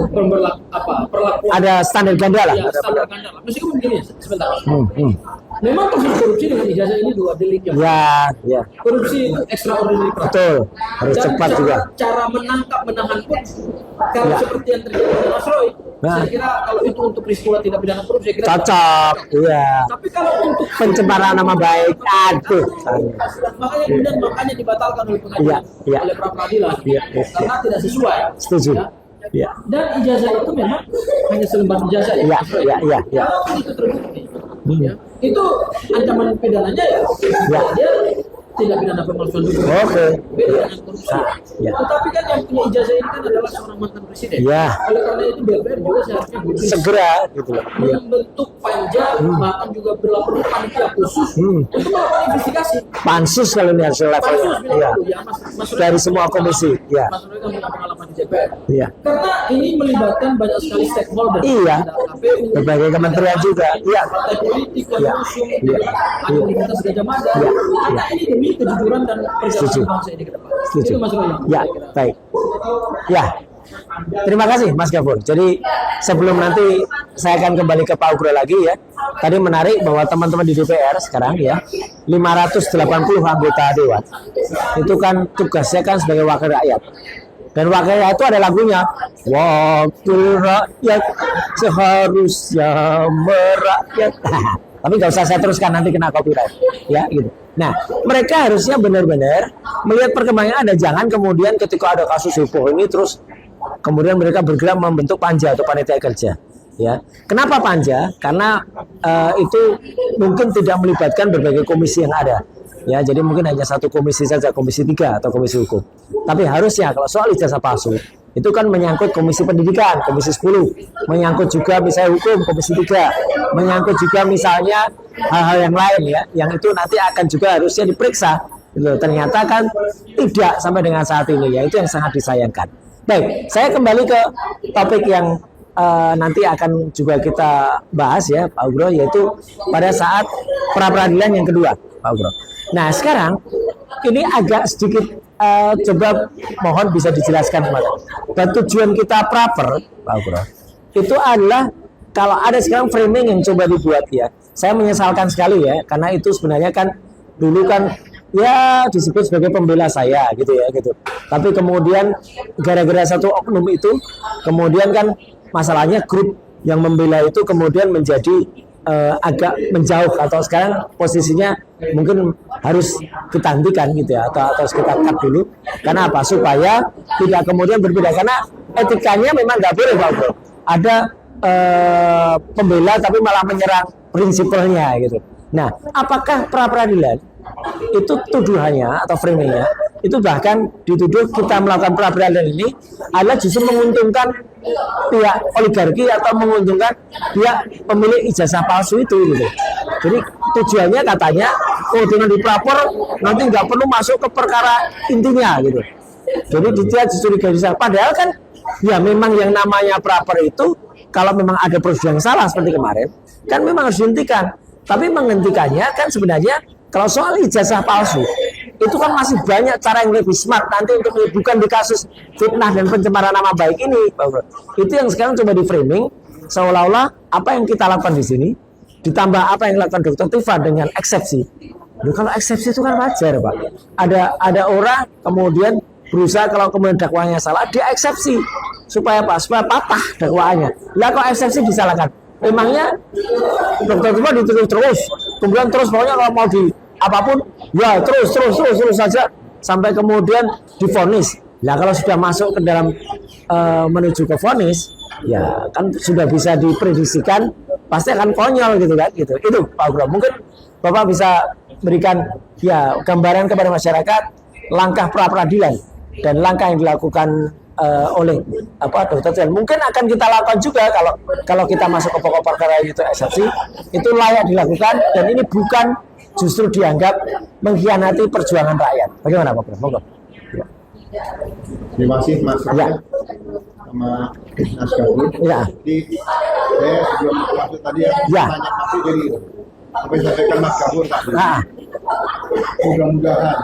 perlakuan Ada standar ganda lah. ya, standar ganda lah. Meskipun begini sebentar. Memang kasus korupsi dengan ijazah ini dua delik yang Ya, korupsi itu extraordinary crime. betul. Harus Dan cepat juga. cara menahan pun kalau Ya. seperti yang terjadi dengan Mas Roy, Nah. saya kira kalau itu untuk peristiwa tidak pidana korupsi, saya kira Cocok, iya. tapi kalau untuk Pencemaran nama baik, aduh. makanya kemudian makanya dibatalkan oleh pengadilan, Iya. oleh pra peradilan, Iya. karena tidak sesuai. Setuju. Ya. Ya, Dan ijazah itu memang hanya selembar ijazah ya. Iya, Mas Roy. iya, iya, iya. Kalau itu terbukti, ya, itu ancaman pidananya ya, Ya. dia tidak pidana pemalsuan dokumen. Oke. Beda dengan korupsi. Ya. Tetapi kan yang punya ijazah ini kan adalah seorang mantan presiden. Ya. Oleh karena itu DPR juga seharusnya gubris segera gitu loh. Iya. membentuk panja, bahkan juga berlaku panitia khusus untuk melakukan investigasi. Pansus kalau ini harus levelnya. Pansus bila Iya. perlu, ya, Mas Roy Dari kan semua punya komisi, ya. Mas Roy kan punya pengalaman di DPR. Iya. Karena ini melibatkan banyak sekali stakeholder. Iya. Ada KPU, Berbagai kementerian ada juga. Iya. partai politik, Iya. pengusung, Iya. ada Universitas Gajah Mada. Iya. Karena ini demi kejujuran dan perjalanan Setuju. bangsa ini ke depan. Setuju. Itu Mas Roy yang Ya, saya kira. baik. Ya. Terima kasih Mas Gafur. Jadi sebelum nanti saya akan kembali ke Pak Ugro lagi ya. Tadi menarik bahwa teman-teman di DPR sekarang ya 580 anggota dewan. Itu kan tugasnya kan sebagai wakil rakyat. Dan wakil rakyat itu ada lagunya. Wakil rakyat seharusnya merakyat. Tapi nggak usah saya teruskan, nanti kena copyright. Ya gitu. Nah, mereka harusnya benar-benar melihat perkembangan ada. Jangan kemudian ketika ada kasus heboh ini terus kemudian mereka bergerak membentuk panja atau panitia kerja. Ya, kenapa panja? Karena itu mungkin tidak melibatkan berbagai komisi yang ada. Ya, jadi mungkin hanya satu komisi saja, komisi 3 atau komisi hukum. Tapi harusnya kalau soal ijazah palsu itu kan menyangkut komisi pendidikan, komisi 10, menyangkut juga misalnya hukum, komisi 3, menyangkut juga misalnya hal-hal yang lain ya, yang itu nanti akan juga harusnya diperiksa. Gitu. Ternyata kan tidak sampai dengan saat ini ya, itu yang sangat disayangkan. Baik, saya kembali ke topik yang nanti akan juga kita bahas ya Pak Ugro, yaitu pada saat pra peradilan yang kedua Pak Ugro. Nah sekarang ini agak sedikit coba mohon bisa dijelaskan kemarin. Dan tujuan kita praper Pak Ugro itu adalah kalau ada sekarang framing yang coba dibuat ya, saya menyesalkan sekali ya, karena itu sebenarnya kan dulu kan ya disebut sebagai pembela saya gitu ya gitu. Tapi kemudian gara-gara satu oknum itu kemudian kan masalahnya grup yang membela itu kemudian menjadi agak menjauh atau sekarang posisinya mungkin harus kita hentikan gitu ya atau kita cut dulu. Karena apa? Supaya tidak kemudian berbeda, karena etikanya memang nggak boleh Pak Bro. Ada pembela tapi malah menyerang prinsipalnya gitu. Nah, apakah pra peradilan itu tuduhannya atau framingnya itu bahkan dituduh kita melakukan pra peradilan ini adalah justru menguntungkan pihak oligarki atau menguntungkan pihak pemilik ijazah palsu itu gitu. Jadi tujuannya katanya dengan dipelapor nanti nggak perlu masuk ke perkara intinya gitu. Jadi dia justru digariskan. Padahal kan ya memang yang namanya praper itu kalau memang ada prosedur yang salah seperti kemarin kan memang harus dihentikan. Tapi menghentikannya kan sebenarnya kalau soal ijazah palsu itu kan masih banyak cara yang lebih smart nanti untuk bukan di kasus fitnah dan pencemaran nama baik ini, Pak Bro. Itu yang sekarang coba di framing seolah-olah apa yang kita lakukan di sini ditambah apa yang dilakukan Dr. Tifa dengan eksepsi. Loh, kalau eksepsi itu kan wajar, Pak. Ada orang kemudian berusaha kalau kemudian dakwaannya salah dia eksepsi supaya apa? Supaya patah dakwaannya. Lah kok eksepsi disalahkan? Memangnya Dr. Tifa dituduh terus, kemudian terus pokoknya kalau mau di apapun ya terus saja sampai kemudian divonis. Nah kalau sudah masuk ke dalam menuju ke vonis ya kan sudah bisa diprediksikan pasti akan konyol gitu kan gitu. Itu Pak Bro, mungkin Bapak bisa berikan ya gambaran kepada masyarakat langkah pra peradilan dan langkah yang dilakukan oleh Dr. Tifa. Mungkin akan kita lakukan juga kalau kita masuk ke pokok perkara itu eksepsi itu layak dilakukan dan ini bukan justru dianggap mengkhianati perjuangan rakyat. Bagaimana Pak Bro? Monggo. Ya. Terima kasih Mas Ya. sama Mas Gafur. Ya. Jadi saya sebelum masuk tadi ya, Ya. tanya tapi jadi apa yang disampaikan Mas Gafur tadi. Nah, Mudah-mudahan,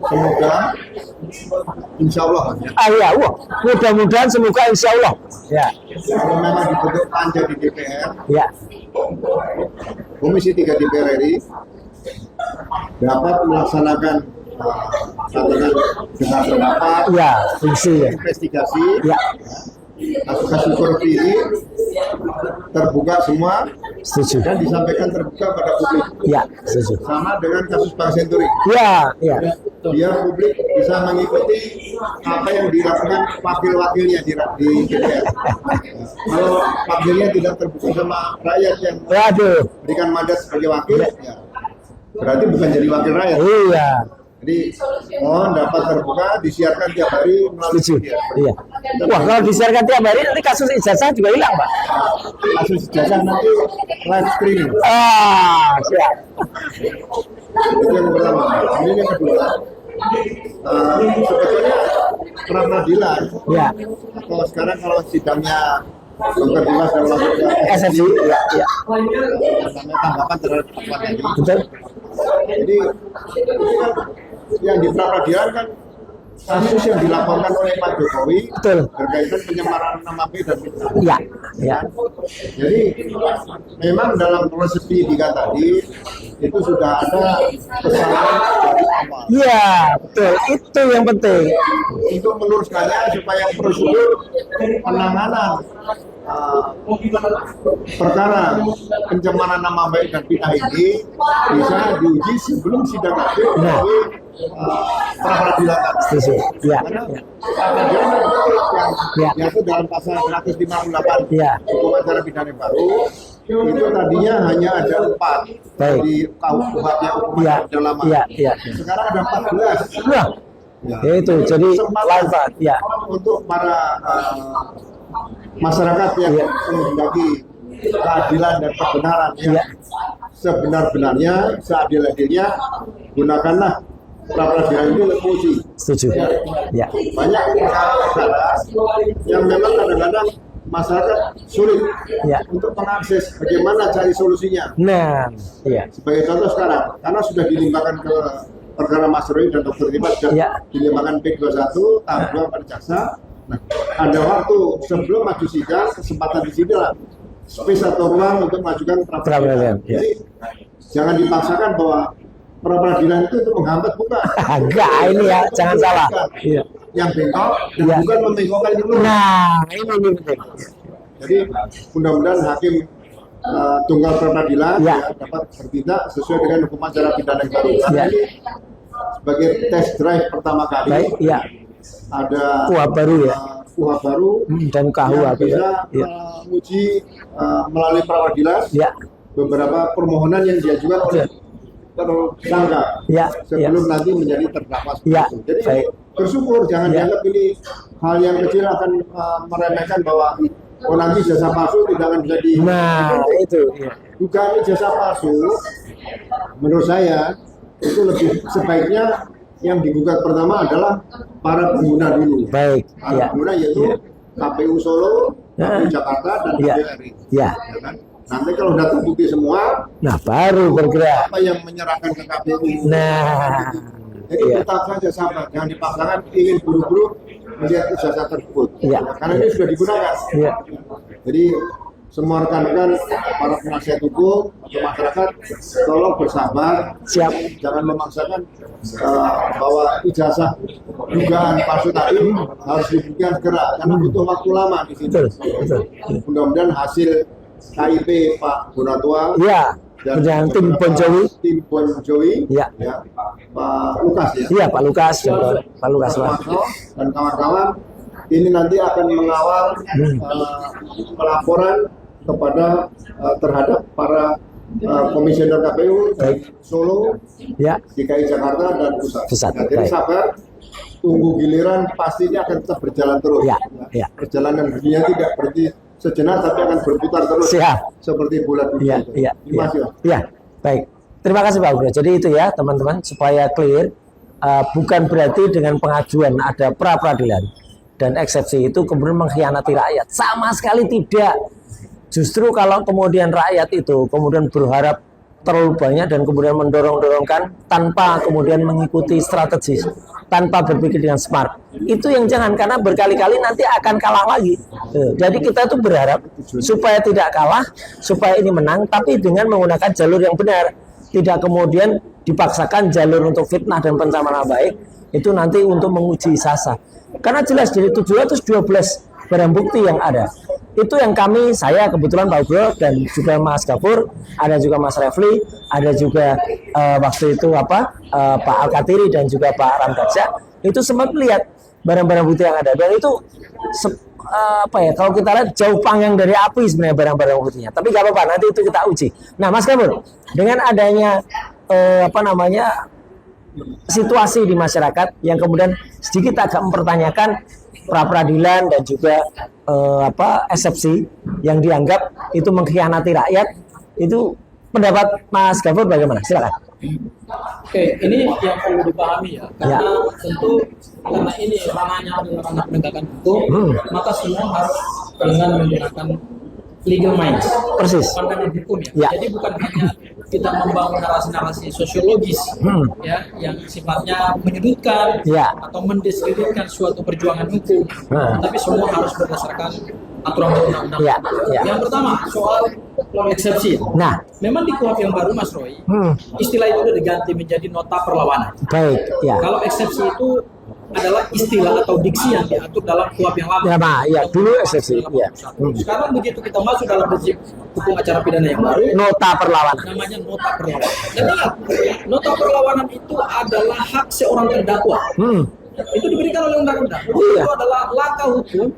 semoga, insya Allah ya. ya, mudah-mudahan semoga insya Allah. Ya, Kalau memang dibentuk panja di DPR, ya, Komisi 3 DPR RI dapat melaksanakan katakan dengan pendapat, Ya, fungsi ya. investigasi, Ya, kasus-kasus korupsi ini terbuka semua setuju. dan disampaikan terbuka pada publik. Ya, setuju. Sama dengan kasus Bank Senturi. Ya, ya. Biar publik bisa mengikuti apa yang dilakukan wakil-wakilnya di DPR. Kalau wakilnya tidak terbuka sama rakyat yang Waduh. berikan mandat sebagai wakil, ya, berarti bukan jadi wakil rakyat. Iya, Jadi mohon dapat terbuka, disiarkan tiap hari melalui setuju. media. Iya. Wah, kalau disiarkan tiap hari nanti kasus ijazah juga hilang, Pak. Kasus ijazah nanti live streaming. Ah, siap. Itu yang pertama. Kemudian yang kedua, sebetulnya pra peradilan. Ya, Kalau sekarang kalau sidangnya Dr. Dimas dan langsung ke SFC. Ya, ya. namanya tanggapan terhadap temuan tadi. Betul. Jadi ini kan yang di pra peradilan kan kasus yang dilaporkan oleh Pak Jokowi Betul. berkaitan penyemaran nama baik dan fitnah. Ya, ya. Jadi memang dalam proses penyidikan tadi itu sudah ada kesalahan dari awal. Iya, betul. Itu yang penting. Untuk meluruskannya supaya prosedur penanganan perkara pencemaran nama baik dan fitnah ini bisa diuji sebelum sidang akhir Nah. melalui pra peradilan. Setuju. Ya, Karena ya. pra-peradilan yang Ya. diatur dalam pasal 158 Ya. Hukum Acara Pidana Baru itu tadinya hanya ada 4 Baik. di KUHP Hukum Ya, Acara Pidana Lama. ya, ya. Sekarang ada 14. Nah, Ya. itu jadi lain, Pak. Ya, Untuk para masyarakat yang Ya. menghendaki keadilan dan kebenaran yang Ya. sebenar-benarnya, seadil-adilnya, gunakanlah pra-peradilan itu untuk uji. setuju. Ya, Banyak perkara-perkara yang memang kadang-kadang masyarakat sulit Ya. untuk mengakses bagaimana cari solusinya. nah, ya. Sebagai contoh sekarang, karena sudah dilimpahkan ke perkara Mas Roy dan Dr. Dimas dan Ya. dilimpahkan P21 tahap 2 pada jaksa. Nah, ada waktu sebelum maju sidang, kesempatan di sini lah space atau ruang untuk mengajukan Pra-peradilan, ya. Jadi jangan dipaksakan bahwa pra-peradilan itu untuk menghambat, bukan. Enggak, ini ya, jangan salah. Iya. Yang bengkok dan Ya. bukan membengkokkan itu. Nah, ini penting. Jadi mudah-mudahan hakim tunggal pra-peradilan Ya. ya, dapat bertindak sesuai dengan hukum acara pidana yang baru. Karena Ya. ini sebagai test drive pertama kali Baik, ya. ada Kuhap baru ya. kuhap baru Dan KUHP yang bisa ya. menguji melalui pra-peradilan Ya, beberapa permohonan yang diajukan oleh tersangka ya, ya. sebelum nanti menjadi terdakwa. Ya, Jadi baik. bersyukur, jangan Ya. dianggap ini hal yang kecil akan meremehkan bahwa nanti jasa palsu tidak akan bisa di. Nah, itu. Ya. Dugaan jasa palsu menurut saya itu lebih sebaiknya yang digugat pertama adalah para pengguna dulu. Baik, Para ya. pengguna yaitu Ya. KPU Solo, KPU Jakarta, dan Ya. KPU RI. Ya. Ya kan? Nanti kalau sudah terbukti semua, Nah, baru bergerak. apa yang menyerahkan ke KPU? Nah, Jadi ya. tetap saja sabar, jangan dipaksakan ingin buru-buru melihat ijazah tersebut. Ya. Karena ini sudah digunakan. Ya. Jadi semua rekan-rekan, para penasihat hukum atau masyarakat, tolong bersabar, Siap. jangan memaksakan bahwa ijazah dugaan palsu tadi harus dibuktikan segera, karena butuh waktu lama di sini. Betul, betul. Mudah-mudahan hasil KIP Pak Bonatua Ya, dan tim Bon Jowi. tim Bon Jowi, Ya. Pak Lukas ya. Iya, Pak Lukas, Pak Lukas, Pak. Marto dan kawan-kawan ini nanti akan mengawal pelaporan kepada terhadap para komisioner KPU dari Solo, Ya, DKI Jakarta dan Pusat, Nah, jadi baik. sabar, tunggu giliran, pastinya akan tetap berjalan terus. Ya, ya. Perjalanan dunia tidak berhenti sejenak, tapi akan berputar terus. Siap. Seperti bulan Iya, itu. iya, Terima kasih. iya. Iya, baik. Terima kasih Pak Bro. Jadi itu ya teman-teman supaya clear, bukan berarti dengan pengajuan ada pra peradilan dan eksepsi itu kemudian mengkhianati rakyat. Sama sekali tidak. Justru kalau kemudian rakyat itu kemudian berharap terlalu banyak dan kemudian mendorong-dorongkan tanpa kemudian mengikuti strategi, tanpa berpikir dengan smart. Itu yang jangan, karena berkali-kali nanti akan kalah lagi. Jadi kita tuh berharap supaya tidak kalah, supaya ini menang, tapi dengan menggunakan jalur yang benar. Tidak kemudian dipaksakan jalur untuk fitnah dan pencemaran baik, itu nanti untuk menguji sasa. Karena jelas dari 712 barang bukti yang ada, itu yang saya kebetulan Pak Bro dan juga Mas Gafur, ada juga Mas Refli, ada juga waktu itu Pak Al-Katiri dan juga Pak Ramdaksa, itu sempat melihat barang-barang bukti yang ada, dan itu kalau kita lihat jauh panggang dari api sebenarnya barang-barang buktinya. Tapi nggak apa-apa, nanti itu kita uji. Nah, Mas Gafur, dengan adanya situasi di masyarakat yang kemudian sedikit agak mempertanyakan pra-peradilan dan juga eksepsi yang dianggap itu mengkhianati rakyat, itu pendapat Mas Gafur bagaimana? Silakan. Oke, ini yang perlu dipahami ya, karena tentu karena ini ranahnya adalah ranah penegakan hukum, maka semua harus dengan menggunakan legal minds, persis, pandangan hukum ya. Jadi bukan hanya kita membangun narasi-narasi sosiologis ya yang sifatnya menyudutkan atau mendiskreditkan suatu perjuangan hukum, tapi semua harus berdasarkan aturan undang-undang. Yang pertama soal eksepsi. Nah, memang di KUHP yang baru Mas Roy, istilah itu sudah diganti menjadi nota perlawanan. Baik, ya. Kalau eksepsi itu adalah istilah atau diksi yang diatur dalam KUHP yang lama. Dulu eksepsi. Sekarang begitu kita masuk dalam prinsip hukum acara pidana yang baru, nota perlawanan. Namanya nota perlawanan. Dan ingat, nota perlawanan itu adalah hak seorang terdakwa. Itu diberikan oleh undang-undang. Itu adalah langkah hukum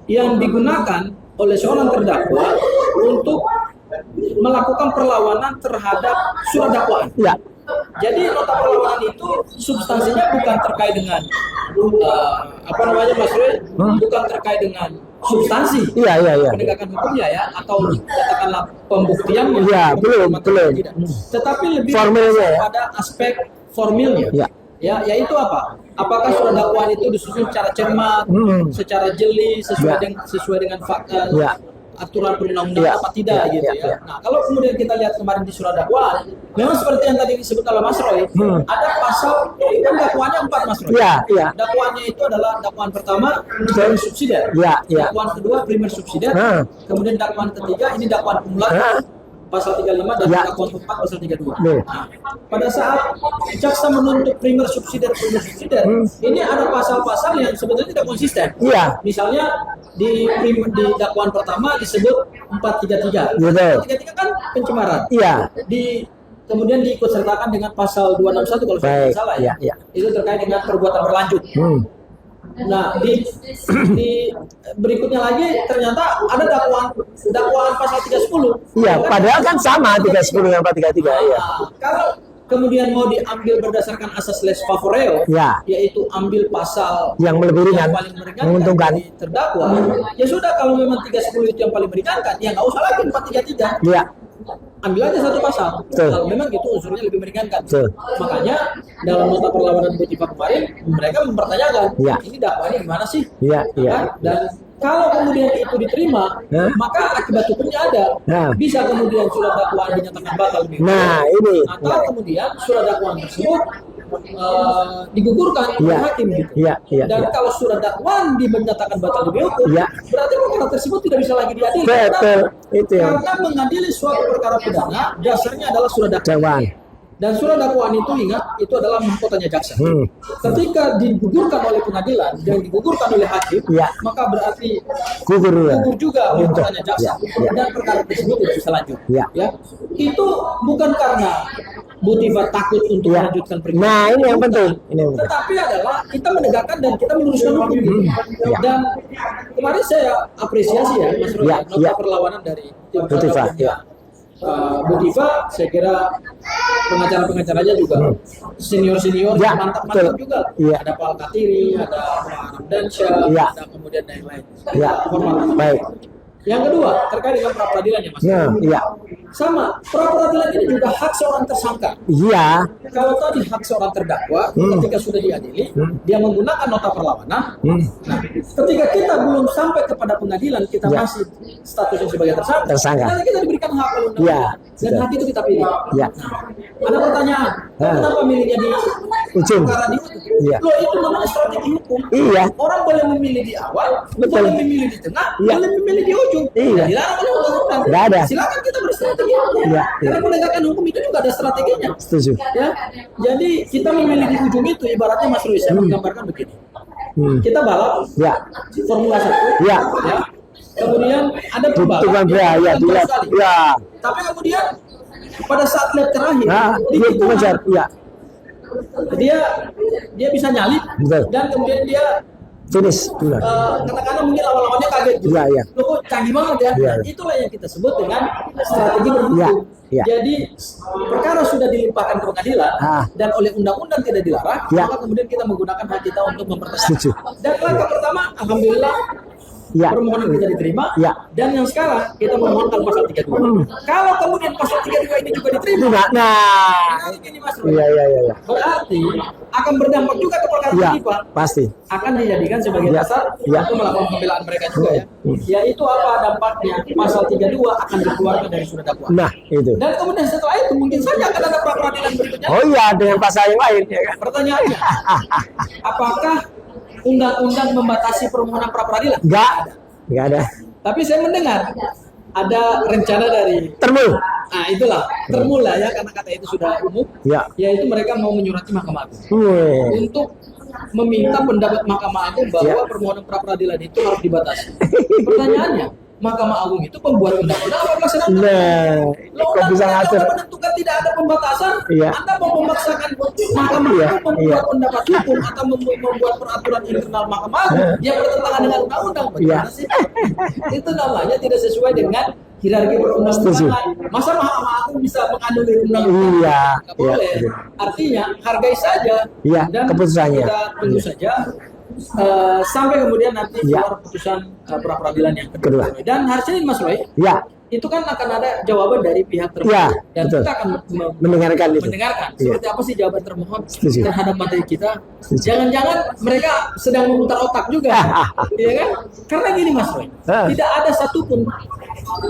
yang digunakan oleh seorang terdakwa untuk melakukan perlawanan terhadap surat dakwaan. Jadi nota perlawanan itu substansinya bukan terkait dengan Mas Roy, bukan terkait dengan substansi penegakan hukumnya ya, atau katakanlah pembuktiannya. Belum. Tetapi lebih pada aspek formilnya. Yaitu apa? Apakah surat dakwaan itu disusun secara cermat, secara jeli, sesuai dengan fakta, aturan perundang-undangan apa tidak gitu ya. Nah, kalau kemudian kita lihat kemarin di surat dakwaan, memang seperti yang tadi disebut oleh Mas Roy, ada pasal itu dakwaannya 4 Mas Roy. Dakwaannya itu adalah dakwaan pertama primer subsidiar, dakwaan kedua primer subsidiar, kemudian dakwaan ketiga ini dakwaan kumulatif pasal 35 dan dakwaan keempat pasal 32. Nah, pada saat jaksa menuntut primer subsidiar, ini ada pasal-pasal yang sebetulnya tidak konsisten. Misalnya di dakwaan pertama disebut 433. 433 kan pencemaran. Kemudian diikut sertakan dengan pasal 261 kalau saya tidak salah ya. Itu terkait dengan perbuatan berlanjut. Nah, di berikutnya lagi ternyata ada dakwaan pasal 310. Padahal kan sama 310 dengan 433. Kalau kemudian mau diambil berdasarkan asas les favoreo, yaitu ambil pasal yang lebih ringan, paling meringankan menguntungkan terdakwa, ya sudah, kalau memang 310 itu yang paling meringankan, ya nggak usah lagi 433. Ambil aja satu pasal. Kalau memang itu unsurnya lebih meringankan. Makanya dalam nota perlawanan Butiva kemarin mereka mempertanyakan, ini dakwaannya gimana sih? Dan kalau kemudian itu diterima, maka akibat hukumnya ada. Bisa kemudian surat dakwaan dinyatakan batal lebih atau kemudian surat dakwaan tersebut digugurkan oleh hakim gitu. Dan kalau surat dakwaan dinyatakan batal demi hukum, berarti perkara tersebut tidak bisa lagi diadili. Karena mengadili suatu perkara pidana dasarnya adalah surat dakwaan. Dan surat dakwaan itu, ingat, itu adalah mahkotanya jaksa. Ketika digugurkan oleh pengadilan dan digugurkan oleh hakim, maka berarti gugur juga mahkotanya jaksa. Dan perkara tersebut tidak bisa lanjut. Itu bukan karena Butiva takut untuk melanjutkan perkara. Nah, ini yang penting. Tetapi adalah kita menegakkan dan kita meluruskan hukum. Dan kemarin saya apresiasi ya, Mas Roy, nota perlawanan dari Butiva. Butiva, saya kira pengacara-pengacaranya juga senior-senior, mantap-mantap juga. Ada Pak Al-Katiri, ada Pak Ramdaksa, ada kemudian yang lain. Baik. Yang kedua, terkait dengan pra-peradilan ya Mas. Sama, pra-peradilan ini juga hak seorang tersangka. kalau tadi hak seorang terdakwa ketika sudah diadili, dia menggunakan nota perlawanan. Nah, ketika kita belum sampai kepada pengadilan, kita Ya. masih statusnya sebagai Tersangka. nanti kita diberikan hak oleh undang-undang. Ya, Dan betul. hak itu kita pilih. Ya. Ada pertanyaan, kenapa milihnya di Ujung. perkara di ujung? Iya. Loh, itu namanya strategi hukum. Iya. Orang boleh memilih di awal, Betul. boleh memilih di tengah, Iya. boleh memilih di ujung. Iya. Dilarang oleh undang-undang. Nggak ada. Silakan kita berstrategi hukum. Iya, Karena iya. penegakan hukum itu juga ada strateginya. Setuju. Ya, jadi kita memilih di ujung itu ibaratnya Mas Luis saya menggambarkan begini. Kita balap Ya. Formula 1. Ya. Ya. Kemudian ada pembalap Tukang yang ya, jalan dilihat. terus sekali. Ya. Tapi kemudian pada saat lap terakhir Nah, di dia tikungan, mengejar. Ya. dia bisa nyalip Betul. dan kemudian dia Finish. Benar. katakanlah mungkin lawan-lawannya kaget gitu. Iya, iya. Loh, kok canggih banget ya. Iya. Nah, itulah yang kita sebut dengan strategi berhukum. Iya, iya. Jadi perkara sudah dilimpahkan ke pengadilan dan oleh undang-undang tidak dilarang, Iya. maka kemudian kita menggunakan hak kita untuk mempertanyakan. Setuju. Dan langkah pertama, alhamdulillah Ya. permohonan kita diterima. Ya. Dan yang sekarang kita memohonkan pasal 32. Kalau kemudian pasal 32 ini juga diterima, Nah, nah, ini Mas Roy. iya, iya, iya. Berarti akan berdampak juga ke perkara Iya, ini, Pak. pasti. Akan dijadikan sebagai Ya. dasar Ya. untuk melakukan pembelaan mereka juga ya. Yaitu apa dampaknya? Pasal 32 akan dikeluarkan dari surat dakwaan. Nah, itu. Dan kemudian setelah itu mungkin saja akan ada pra peradilan berikutnya. Oh iya, dengan pasal yang lain ya kan. Pertanyaannya, apakah undang-undang membatasi permohonan pra peradilan? Enggak ada. Tapi saya mendengar ada rencana dari Termul. nah itulah termula ya karena kata itu sudah umum, Ya. yaitu mereka mau menyurati Mahkamah Agung Wih. untuk meminta pendapat Mahkamah Agung bahwa Ya. permohonan pra peradilan itu harus dibatasi. Pertanyaannya, Mahkamah Agung itu pembuat undang-undang apa pelaksana undang-undang? Nah, Loh, kok bisa undang-undang ngatur? kalau menentukan tidak ada pembatasan, Iya. Anda mau memaksakan Mahkamah Iya, Agung membuat pendapat hukum atau membuat peraturan internal Mahkamah Agung yang bertentangan dengan undang-undang? Bagaimana Iya. sih? Itu namanya tidak sesuai dengan hierarki perundang-undangan. Masa Mahkamah Agung bisa menganulir undang-undang? Iya, Nggak boleh. iya. Artinya hargai saja Iya, dan keputusannya. kita tunggu saja sampai kemudian nanti Iya. keluar putusan pra peradilan yang Kedua. Dan hari Senin Mas Roy, Ya, itu kan akan ada jawaban dari pihak termohon Iya, dan betul. kita akan mendengarkan itu. mendengarkan Iya. seperti apa sih jawaban termohon Setuju. terhadap materi kita. Setuju. Jangan-jangan mereka sedang memutar otak juga, iya kan? Karena gini Mas Roy, tidak ada satupun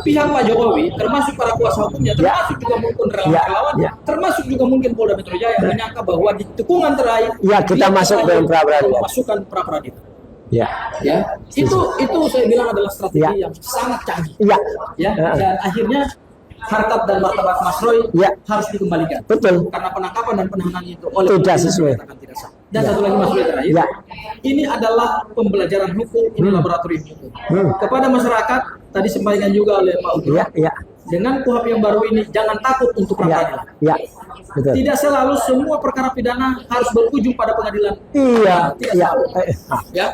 pihak Pak Jokowi, termasuk para kuasa hukumnya, termasuk juga mungkin relawan-relawan, Ya. termasuk juga mungkin Polda Metro Jaya menyangka bahwa di tikungan terakhir Ya, kita dia masuk akan dalam pra-peradilan. memasukkan pra peradilan. ya, Ya, itu saya bilang adalah strategi Ya. yang sangat canggih. ya, Ya, dan akhirnya harkat dan martabat Mas Roy Ya. harus dikembalikan. betul. Karena penangkapan dan penahanan itu oleh Tidak pengadilan sesuai. dinyatakan tidak sah. Dan Ya. satu lagi Mas Roy terakhir, Ya. ini adalah pembelajaran hukum, ini laboratorium hukum. Hmm. Kepada masyarakat, tadi disampaikan juga oleh Pak Ugro, Ya, ya, dengan KUHP yang baru ini, jangan takut untuk pra ya, peradilan. ya, betul. Tidak selalu semua perkara pidana harus berujung pada pengadilan. Iya, Tidak ya, selalu. Ya,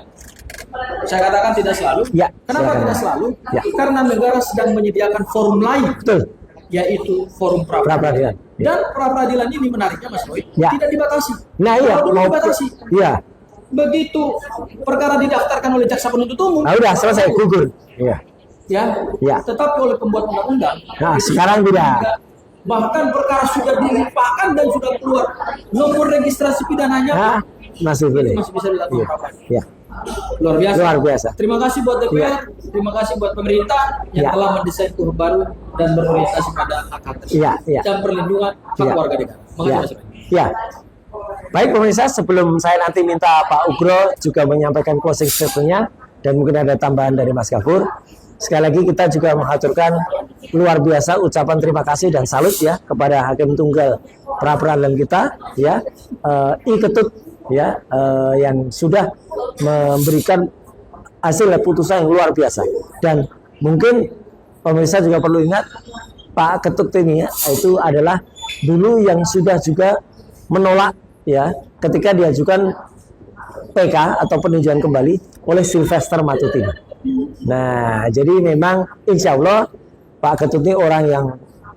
saya katakan tidak selalu. Ya, Kenapa silakan. tidak selalu? Ya. Karena negara sedang menyediakan forum lain, betul. yaitu forum pra Pra-peradilan. peradilan. Dan pra peradilan ini menariknya Mas Roy, Ya. tidak dibatasi. Nah, iya, Kalau dulu mau dibatasi. Iya. Begitu perkara didaftarkan oleh jaksa penuntut umum, Ah, udah selesai gugur. Iya. ya, Ya. tetapi oleh pembuat undang-undang. Nah, sekarang tidak. Bahkan perkara sudah dilimpahkan dan sudah keluar nomor registrasi pidananya, Nah, masih boleh. masih bisa dilakukan Iya. pra-peradilan. Ya. Luar biasa. Luar biasa. Terima kasih buat DPR, Ya. terima kasih buat pemerintah yang Ya. telah mendesain KUHP baru dan berorientasi pada hak-hak tersebut Ya, ya. dan perlindungan hak Ya. warga negara. Makasih Ya. Mas Roy. Ya. Baik pemirsa, sebelum saya nanti minta Pak Ugro juga menyampaikan closing statement-nya dan mungkin ada tambahan dari Mas Gafur. Sekali lagi kita juga mengaturkan luar biasa ucapan terima kasih dan salut ya kepada Hakim Tunggal pra peradilan kita ya, I Ketut ya, yang sudah memberikan hasil putusan yang luar biasa. Dan mungkin pemirsa juga perlu ingat Pak Ketut ini ya, itu adalah dulu yang sudah juga menolak ya ketika diajukan PK atau peninjauan kembali oleh Sylvester Matutini. Nah, jadi memang insya Allah Pak Ketut ini orang yang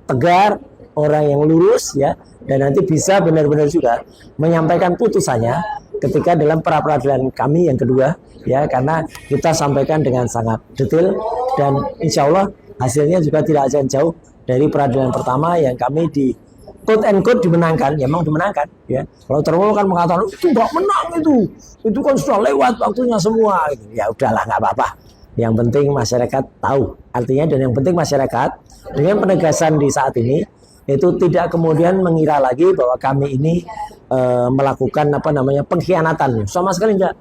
tegar, orang yang lurus ya, dan nanti bisa benar-benar juga menyampaikan putusannya ketika dalam pra peradilan kami yang kedua ya, karena kita sampaikan dengan sangat detail dan insya Allah hasilnya juga tidak akan jauh dari peradilan pertama yang kami quote and quote dimenangkan, ya memang dimenangkan. Ya, kalau terlalu kan mengatakan itu nggak menang itu kan sudah lewat waktunya semua. Ya udahlah nggak apa-apa. Yang penting masyarakat tahu artinya, dan yang penting masyarakat dengan penegasan di saat ini itu tidak kemudian mengira lagi bahwa kami ini melakukan pengkhianatan, sama sekali enggak.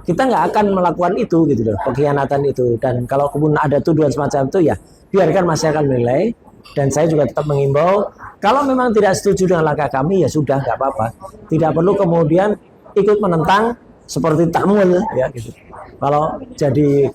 Kita nggak akan melakukan itu gitu loh, pengkhianatan itu. Dan kalau kemudian ada tuduhan semacam itu, ya biarkan masyarakat menilai. Dan saya juga tetap mengimbau, kalau memang tidak setuju dengan langkah kami, ya sudah nggak apa-apa. Tidak perlu kemudian ikut menentang seperti tamul ya gitu. Kalau jadi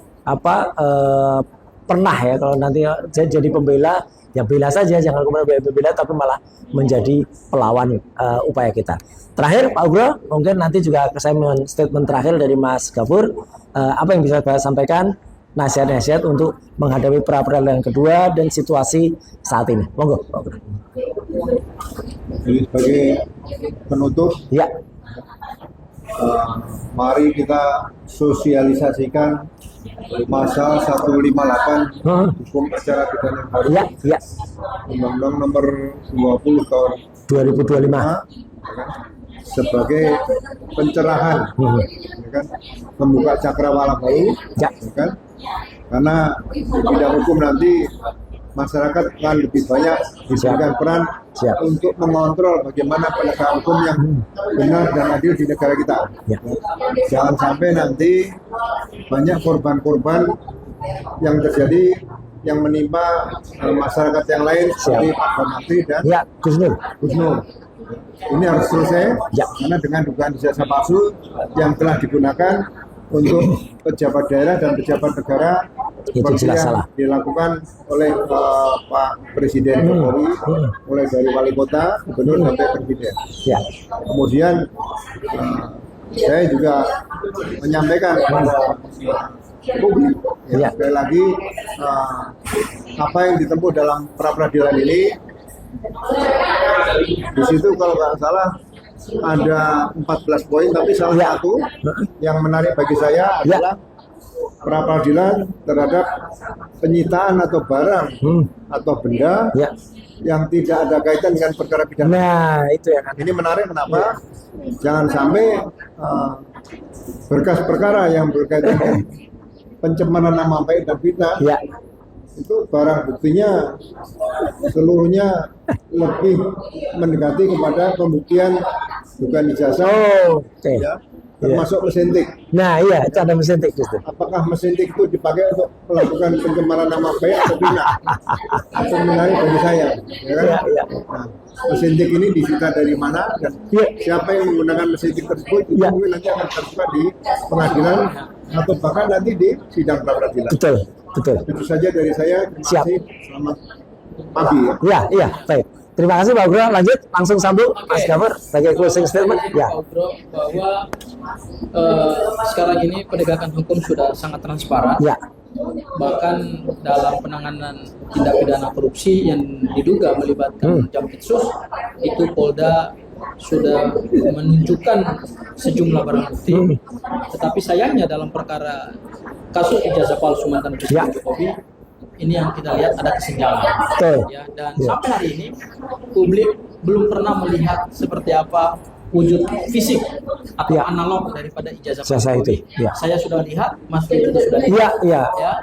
pernah ya, kalau nanti jadi pembela, ya bela saja, jangan kemudian bela tapi malah menjadi pelawan upaya kita. Terakhir Pak Ugro, mungkin nanti juga saya mohon statement terakhir dari Mas Gafur, apa yang bisa saya sampaikan, nasihat-nasihat untuk menghadapi pra-peradilan yang kedua dan situasi saat ini. Monggo Pak Ugro. Jadi sebagai penutup, Ya, mari kita sosialisasikan pasal 158 hukum acara pidana yang baru, ya, Undang-Undang Nomor 20 tahun 2025. sebagai pencerahan, ya kan? Membuka cakrawala baru, Ya. ya kan? Karena di bidang hukum nanti masyarakat akan lebih banyak diberikan peran Siap. untuk mengontrol bagaimana penegakan hukum yang benar dan adil di negara kita. Ya. Jangan sampai nanti banyak korban-korban yang terjadi yang menimpa masyarakat yang lain seperti Pak Bamantri dan Ya, Gus Nur. Gus Nur. Ini harus selesai, Ya. karena dengan dugaan ijazah palsu yang telah digunakan untuk pejabat daerah dan pejabat negara Itu seperti jelas yang salah. dilakukan oleh Pak Presiden Jokowi, mulai dari wali kota, gubernur sampai presiden. Ya, Kemudian saya juga menyampaikan kepada publik, Ya. sekali lagi apa yang ditempuh dalam pra-peradilan ini, di situ kalau nggak salah ada 14 poin, tapi salah Ya. satu yang menarik bagi saya Ya. adalah pra-peradilan terhadap penyitaan atau barang atau benda ya. yang tidak ada kaitan dengan perkara pidana. Nah, itu ya kan. Ini menarik, kenapa? Jangan sampai berkas perkara yang berkaitan dengan pencemaran nama baik dan fitnah, Ya, itu barang buktinya seluruhnya lebih mendekati kepada pembuktian bukan ijazah, oke. ya, termasuk mesin tik. Nah, iya, itu ada mesin tik itu. Apakah mesin tik itu dipakai untuk melakukan pencemaran nama baik atau tidak? Itu menarik bagi saya, ya kan? Ya, ya. Nah, mesin tik ini disita dari mana dan Ya. siapa yang menggunakan mesin tik tersebut, itu Ya. mungkin nanti akan terbuka di pengadilan atau bahkan nanti di sidang pra-peradilan. Betul, betul. Itu saja dari saya. Terima Siap. kasih. Selamat pagi ya. Ya, iya, baik. Terima kasih Pak Ugro. Lanjut, langsung sambung Mas Gafur sebagai closing statement. Ya, Pak Ugro, bahwa sekarang ini penegakan hukum sudah sangat transparan. ya, Bahkan dalam penanganan tindak pidana korupsi yang diduga melibatkan Jampitsus, itu Polda sudah menunjukkan sejumlah barang bukti. Tetapi sayangnya dalam perkara kasus ijazah palsu mantan Presiden Jokowi, ini yang kita lihat ada kesenjangan. betul. Ya, dan sampai hari ini publik belum pernah melihat seperti apa wujud fisik atau Ya. analog daripada ijazah Ijazah Pak Jokowi. itu, ya. Saya sudah lihat, Mas Fred juga sudah lihat. Iya, iya. Ya,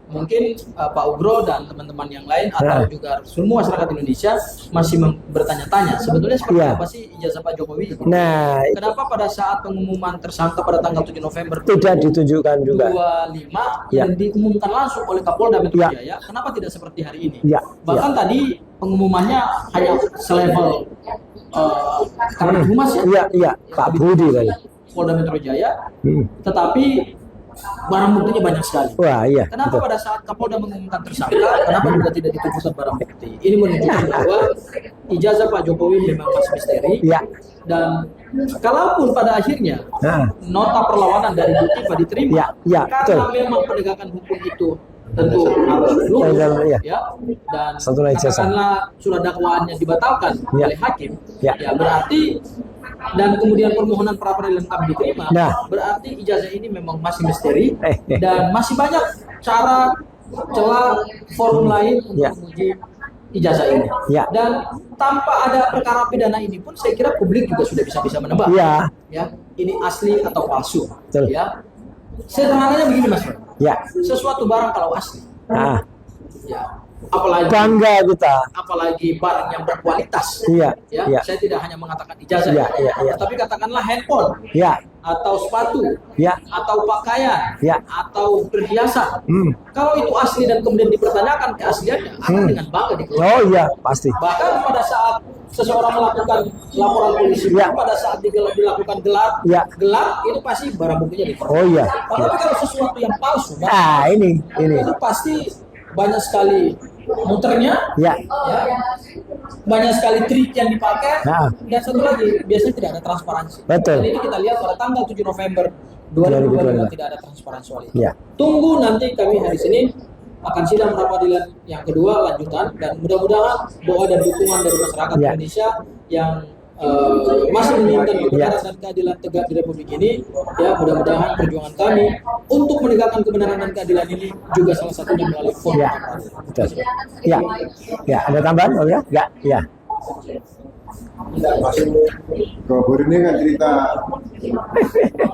mungkin Pak Ugro dan teman-teman yang lain atau juga semua masyarakat Indonesia masih bertanya-tanya sebetulnya seperti Ya. apa sih ijazah Pak Jokowi? Nah, itu Kenapa pada saat pengumuman tersangka pada tanggal 7 November tidak ditunjukkan juga. 25 Ya. yang diumumkan langsung oleh Kapolda Metro Ya. Jaya, kenapa tidak seperti hari ini? Ya. Bahkan tadi pengumumannya hanya selevel Kabid Humas ya, Iya, iya, Pak Budi tadi. Polda Metro Jaya, Hmm. tetapi barang buktinya banyak sekali. Wah, iya. Kenapa betul. pada saat Kapolda mengumumkan tersangka, kenapa juga tidak ditunjukkan barang bukti? Ini menunjukkan bahwa ijazah Pak Jokowi memang masih misteri. Iya. Dan kalaupun pada akhirnya Nah, nota perlawanan dari Bu Tifa diterima, Ya, ya, karena betul. memang penegakan hukum itu tentu harus lurus, Ya. ya, dan Satu lagi ijazah. katakanlah surat dakwaannya dibatalkan Ya. oleh hakim, Ya. ya berarti, dan kemudian permohonan pra peradilan kami diterima, Nah. berarti ijazah ini memang masih misteri Eh. dan masih banyak cara celah forum lain untuk Ya. menguji ijazah ini. Ya. Dan tanpa ada perkara pidana ini pun saya kira publik juga sudah bisa menebak. Ya. Ya, ini asli atau palsu. Betul. Ya. Sederhananya begini Mas. Ya. Sesuatu barang kalau asli, Nah, ya, apalagi bangga kita. barang yang berkualitas. Iya. Ya, Iya. saya tidak hanya mengatakan ijazah, Iya, iya, iya. tapi katakanlah handphone Ya. atau sepatu, Ya. atau pakaian, Ya. atau perhiasan. Kalau itu asli dan kemudian dipertanyakan keasliannya, akan dengan bangga dikeluarkan. Oh iya, pasti. Bahkan pada saat seseorang melakukan laporan polisi, Ya. pada saat dilakukan gelar, Ya. itu pasti barang buktinya diperoleh. Oh iya. Tapi kalau sesuatu yang palsu, Ah, ini. itu pasti banyak sekali muternya, Ya. ya, banyak sekali trik yang dipakai, Nah. dan satu lagi biasanya tidak ada transparansi. Betul. Dan ini kita lihat pada tanggal 7 November 2025 tidak ada transparansi soal itu. Ya. Tunggu nanti kami hari Senin akan sidang pra peradilan yang kedua lanjutan, dan mudah-mudahan doa dan dukungan dari masyarakat Ya. Indonesia yang masih menginginkan kebenaran Ya. dan keadilan tegak di Republik ini, ya mudah-mudahan perjuangan kami untuk menegakkan kebenaran dan keadilan ini juga salah satunya melalui forum Ya. pra peradilan. Betul. Ya. Ya, ada tambahan? Oh ya? Ya. Ya. Kalau Bur ini kan cerita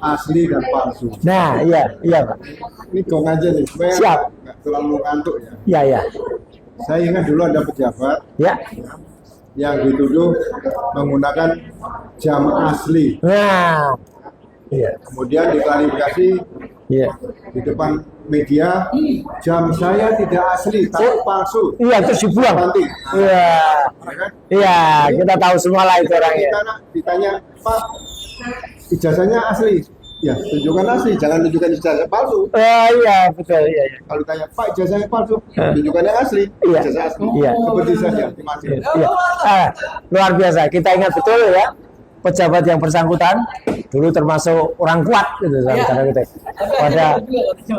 asli dan palsu. Nah, iya, iya, Pak. Ini gong aja nih, supaya Siap. nggak terlalu ngantuk ya. Ya, ya. Saya ingat dulu ada pejabat Ya. yang dituduh menggunakan jam asli. Nah. Iya. Kemudian diklarifikasi Iya. di depan media, jam saya tidak asli, tapi palsu. Iya, terus dibuang. Nanti, Iya. ya kan? Iya, kita tahu semua lah itu orangnya. Ditanya, Pak, ijazahnya asli. Ya, tunjukkan asli, jangan tunjukkan ijazah palsu. Oh iya, betul. Iya, iya. Kalau ditanya, Pak, ijazahnya palsu, tunjukkan yang asli, Iya. ijazah asli. Iya. Seperti saja, terima kasih. Iya. Luar biasa. Kita ingat betul ya, pejabat yang bersangkutan dulu termasuk orang kuat gitu karena gitu. Pada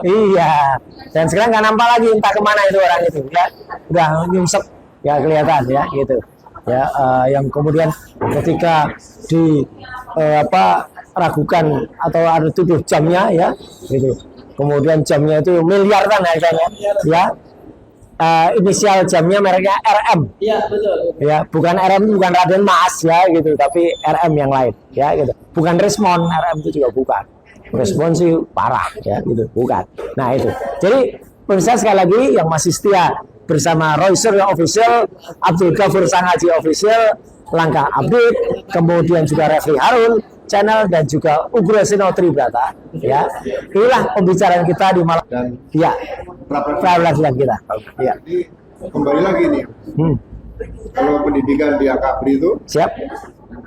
iya. Dan sekarang nggak nampak lagi entah kemana itu orang itu ya. Udah nyungsep ya kelihatan ya gitu. Ya yang kemudian ketika di ragukan atau ada tuduh jamnya ya gitu. Kemudian jamnya itu miliaran harganya ya. Inisial jamnya mereknya RM. Iya, betul. Ya, bukan RM, bukan Raden Mas ya gitu, tapi RM yang lain ya gitu. Bukan Resmon, RM itu juga bukan. Resmon sih parah ya gitu, bukan. Nah itu. Jadi pemirsa sekali lagi yang masih setia bersama Roycer yang official, Abdul Ghafur Sangaji official, Langkah Update, kemudian juga Refli Harun channel dan juga Ugro Sino Tribrata ya. Inilah pembicaraan kita di malam Dan ya. Peradilan kita. Ya. Jadi kembali lagi nih, kalau pendidikan di Akabri itu Siap?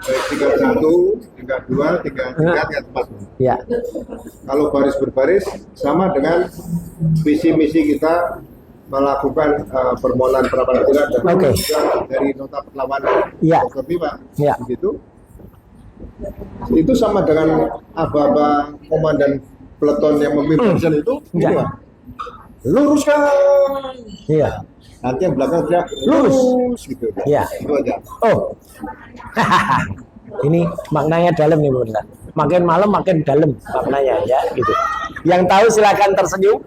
baik tingkat 1, tingkat 2, tingkat 4. Ya. Kalau baris berbaris sama dengan visi misi kita melakukan permohonan pra peradilan dan Oke. juga dari nota perlawanan Ya. Dr. Bima Ya. begitu. Itu sama dengan aba-aba komandan peleton yang memimpin itu Ya. ini, Pak. Luruskan. Iya. Nanti yang belakang teriak Lurus. lurus gitu. Ya. Itu aja. Oh. Ini maknanya dalam nih Bunda. Makin malam makin dalam maknanya ya gitu. Yang tahu silakan tersenyum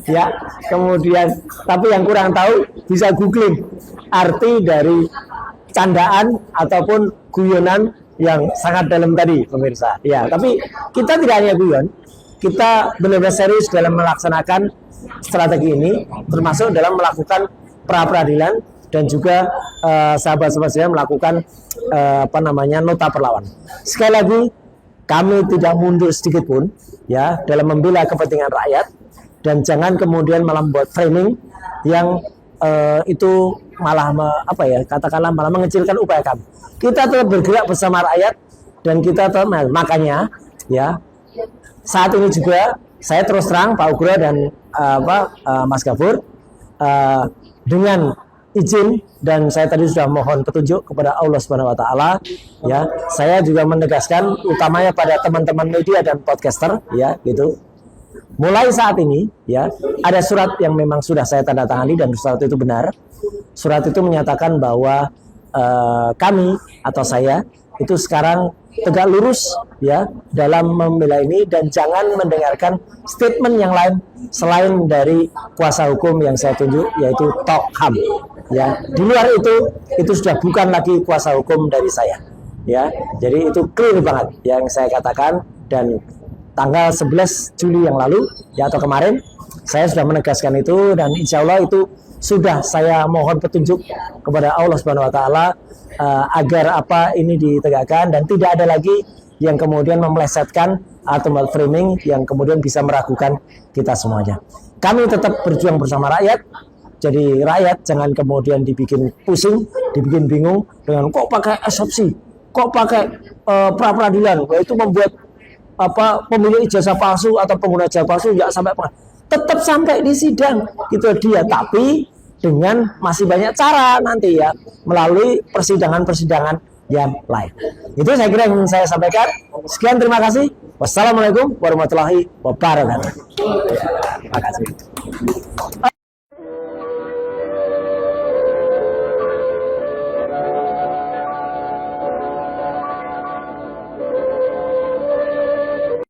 ya. Kemudian tapi yang kurang tahu bisa googling arti dari candaan ataupun guyonan yang sangat dalam tadi pemirsa. Ya, tapi kita tidak hanya guyon, kita benar-benar serius dalam melaksanakan strategi ini, termasuk dalam melakukan pra peradilan dan juga sahabat-sahabat saya melakukan nota perlawanan. Sekali lagi, kami tidak mundur sedikit pun ya dalam membela kepentingan rakyat, dan jangan kemudian malah membuat framing yang itu malah katakanlah malah mengecilkan upaya kami. Kita tetap bergerak bersama rakyat dan kita tetap, makanya ya saat ini juga saya terus terang Pak Ugro dan Mas Ghafur dengan izin dan saya tadi sudah mohon petunjuk kepada Allah Subhanahu wa taala ya. Saya juga menegaskan utamanya pada teman-teman media dan podcaster ya gitu. Mulai saat ini ya ada surat yang memang sudah saya tanda tangani dan surat itu benar. Surat itu menyatakan bahwa kami atau saya itu sekarang tegak lurus ya dalam membela ini dan jangan mendengarkan statement yang lain selain dari kuasa hukum yang saya tunjuk yaitu Tok Ham Ya, di luar itu sudah bukan lagi kuasa hukum dari saya. Ya, jadi itu clear banget yang saya katakan. Dan tanggal 11 Juli yang lalu ya atau kemarin saya sudah menegaskan itu, dan insya Allah itu sudah saya mohon petunjuk kepada Allah Subhanahu Wa Taala agar apa ini ditegakkan dan tidak ada lagi yang kemudian memelesetkan atau framing yang kemudian bisa meragukan kita semuanya. Kami tetap berjuang bersama rakyat. Jadi rakyat jangan kemudian dibikin pusing, dibikin bingung dengan kok pakai eksepsi, kok pakai pra-peradilan, itu membuat apa pemilik ijazah palsu atau pengguna ijazah palsu nggak sampai tetap sampai di sidang itu dia, tapi dengan masih banyak cara nanti ya melalui persidangan-persidangan yang lain. Itu saya kira yang ingin saya sampaikan. Sekian, terima kasih. Wassalamualaikum warahmatullahi wabarakatuh. Terima kasih.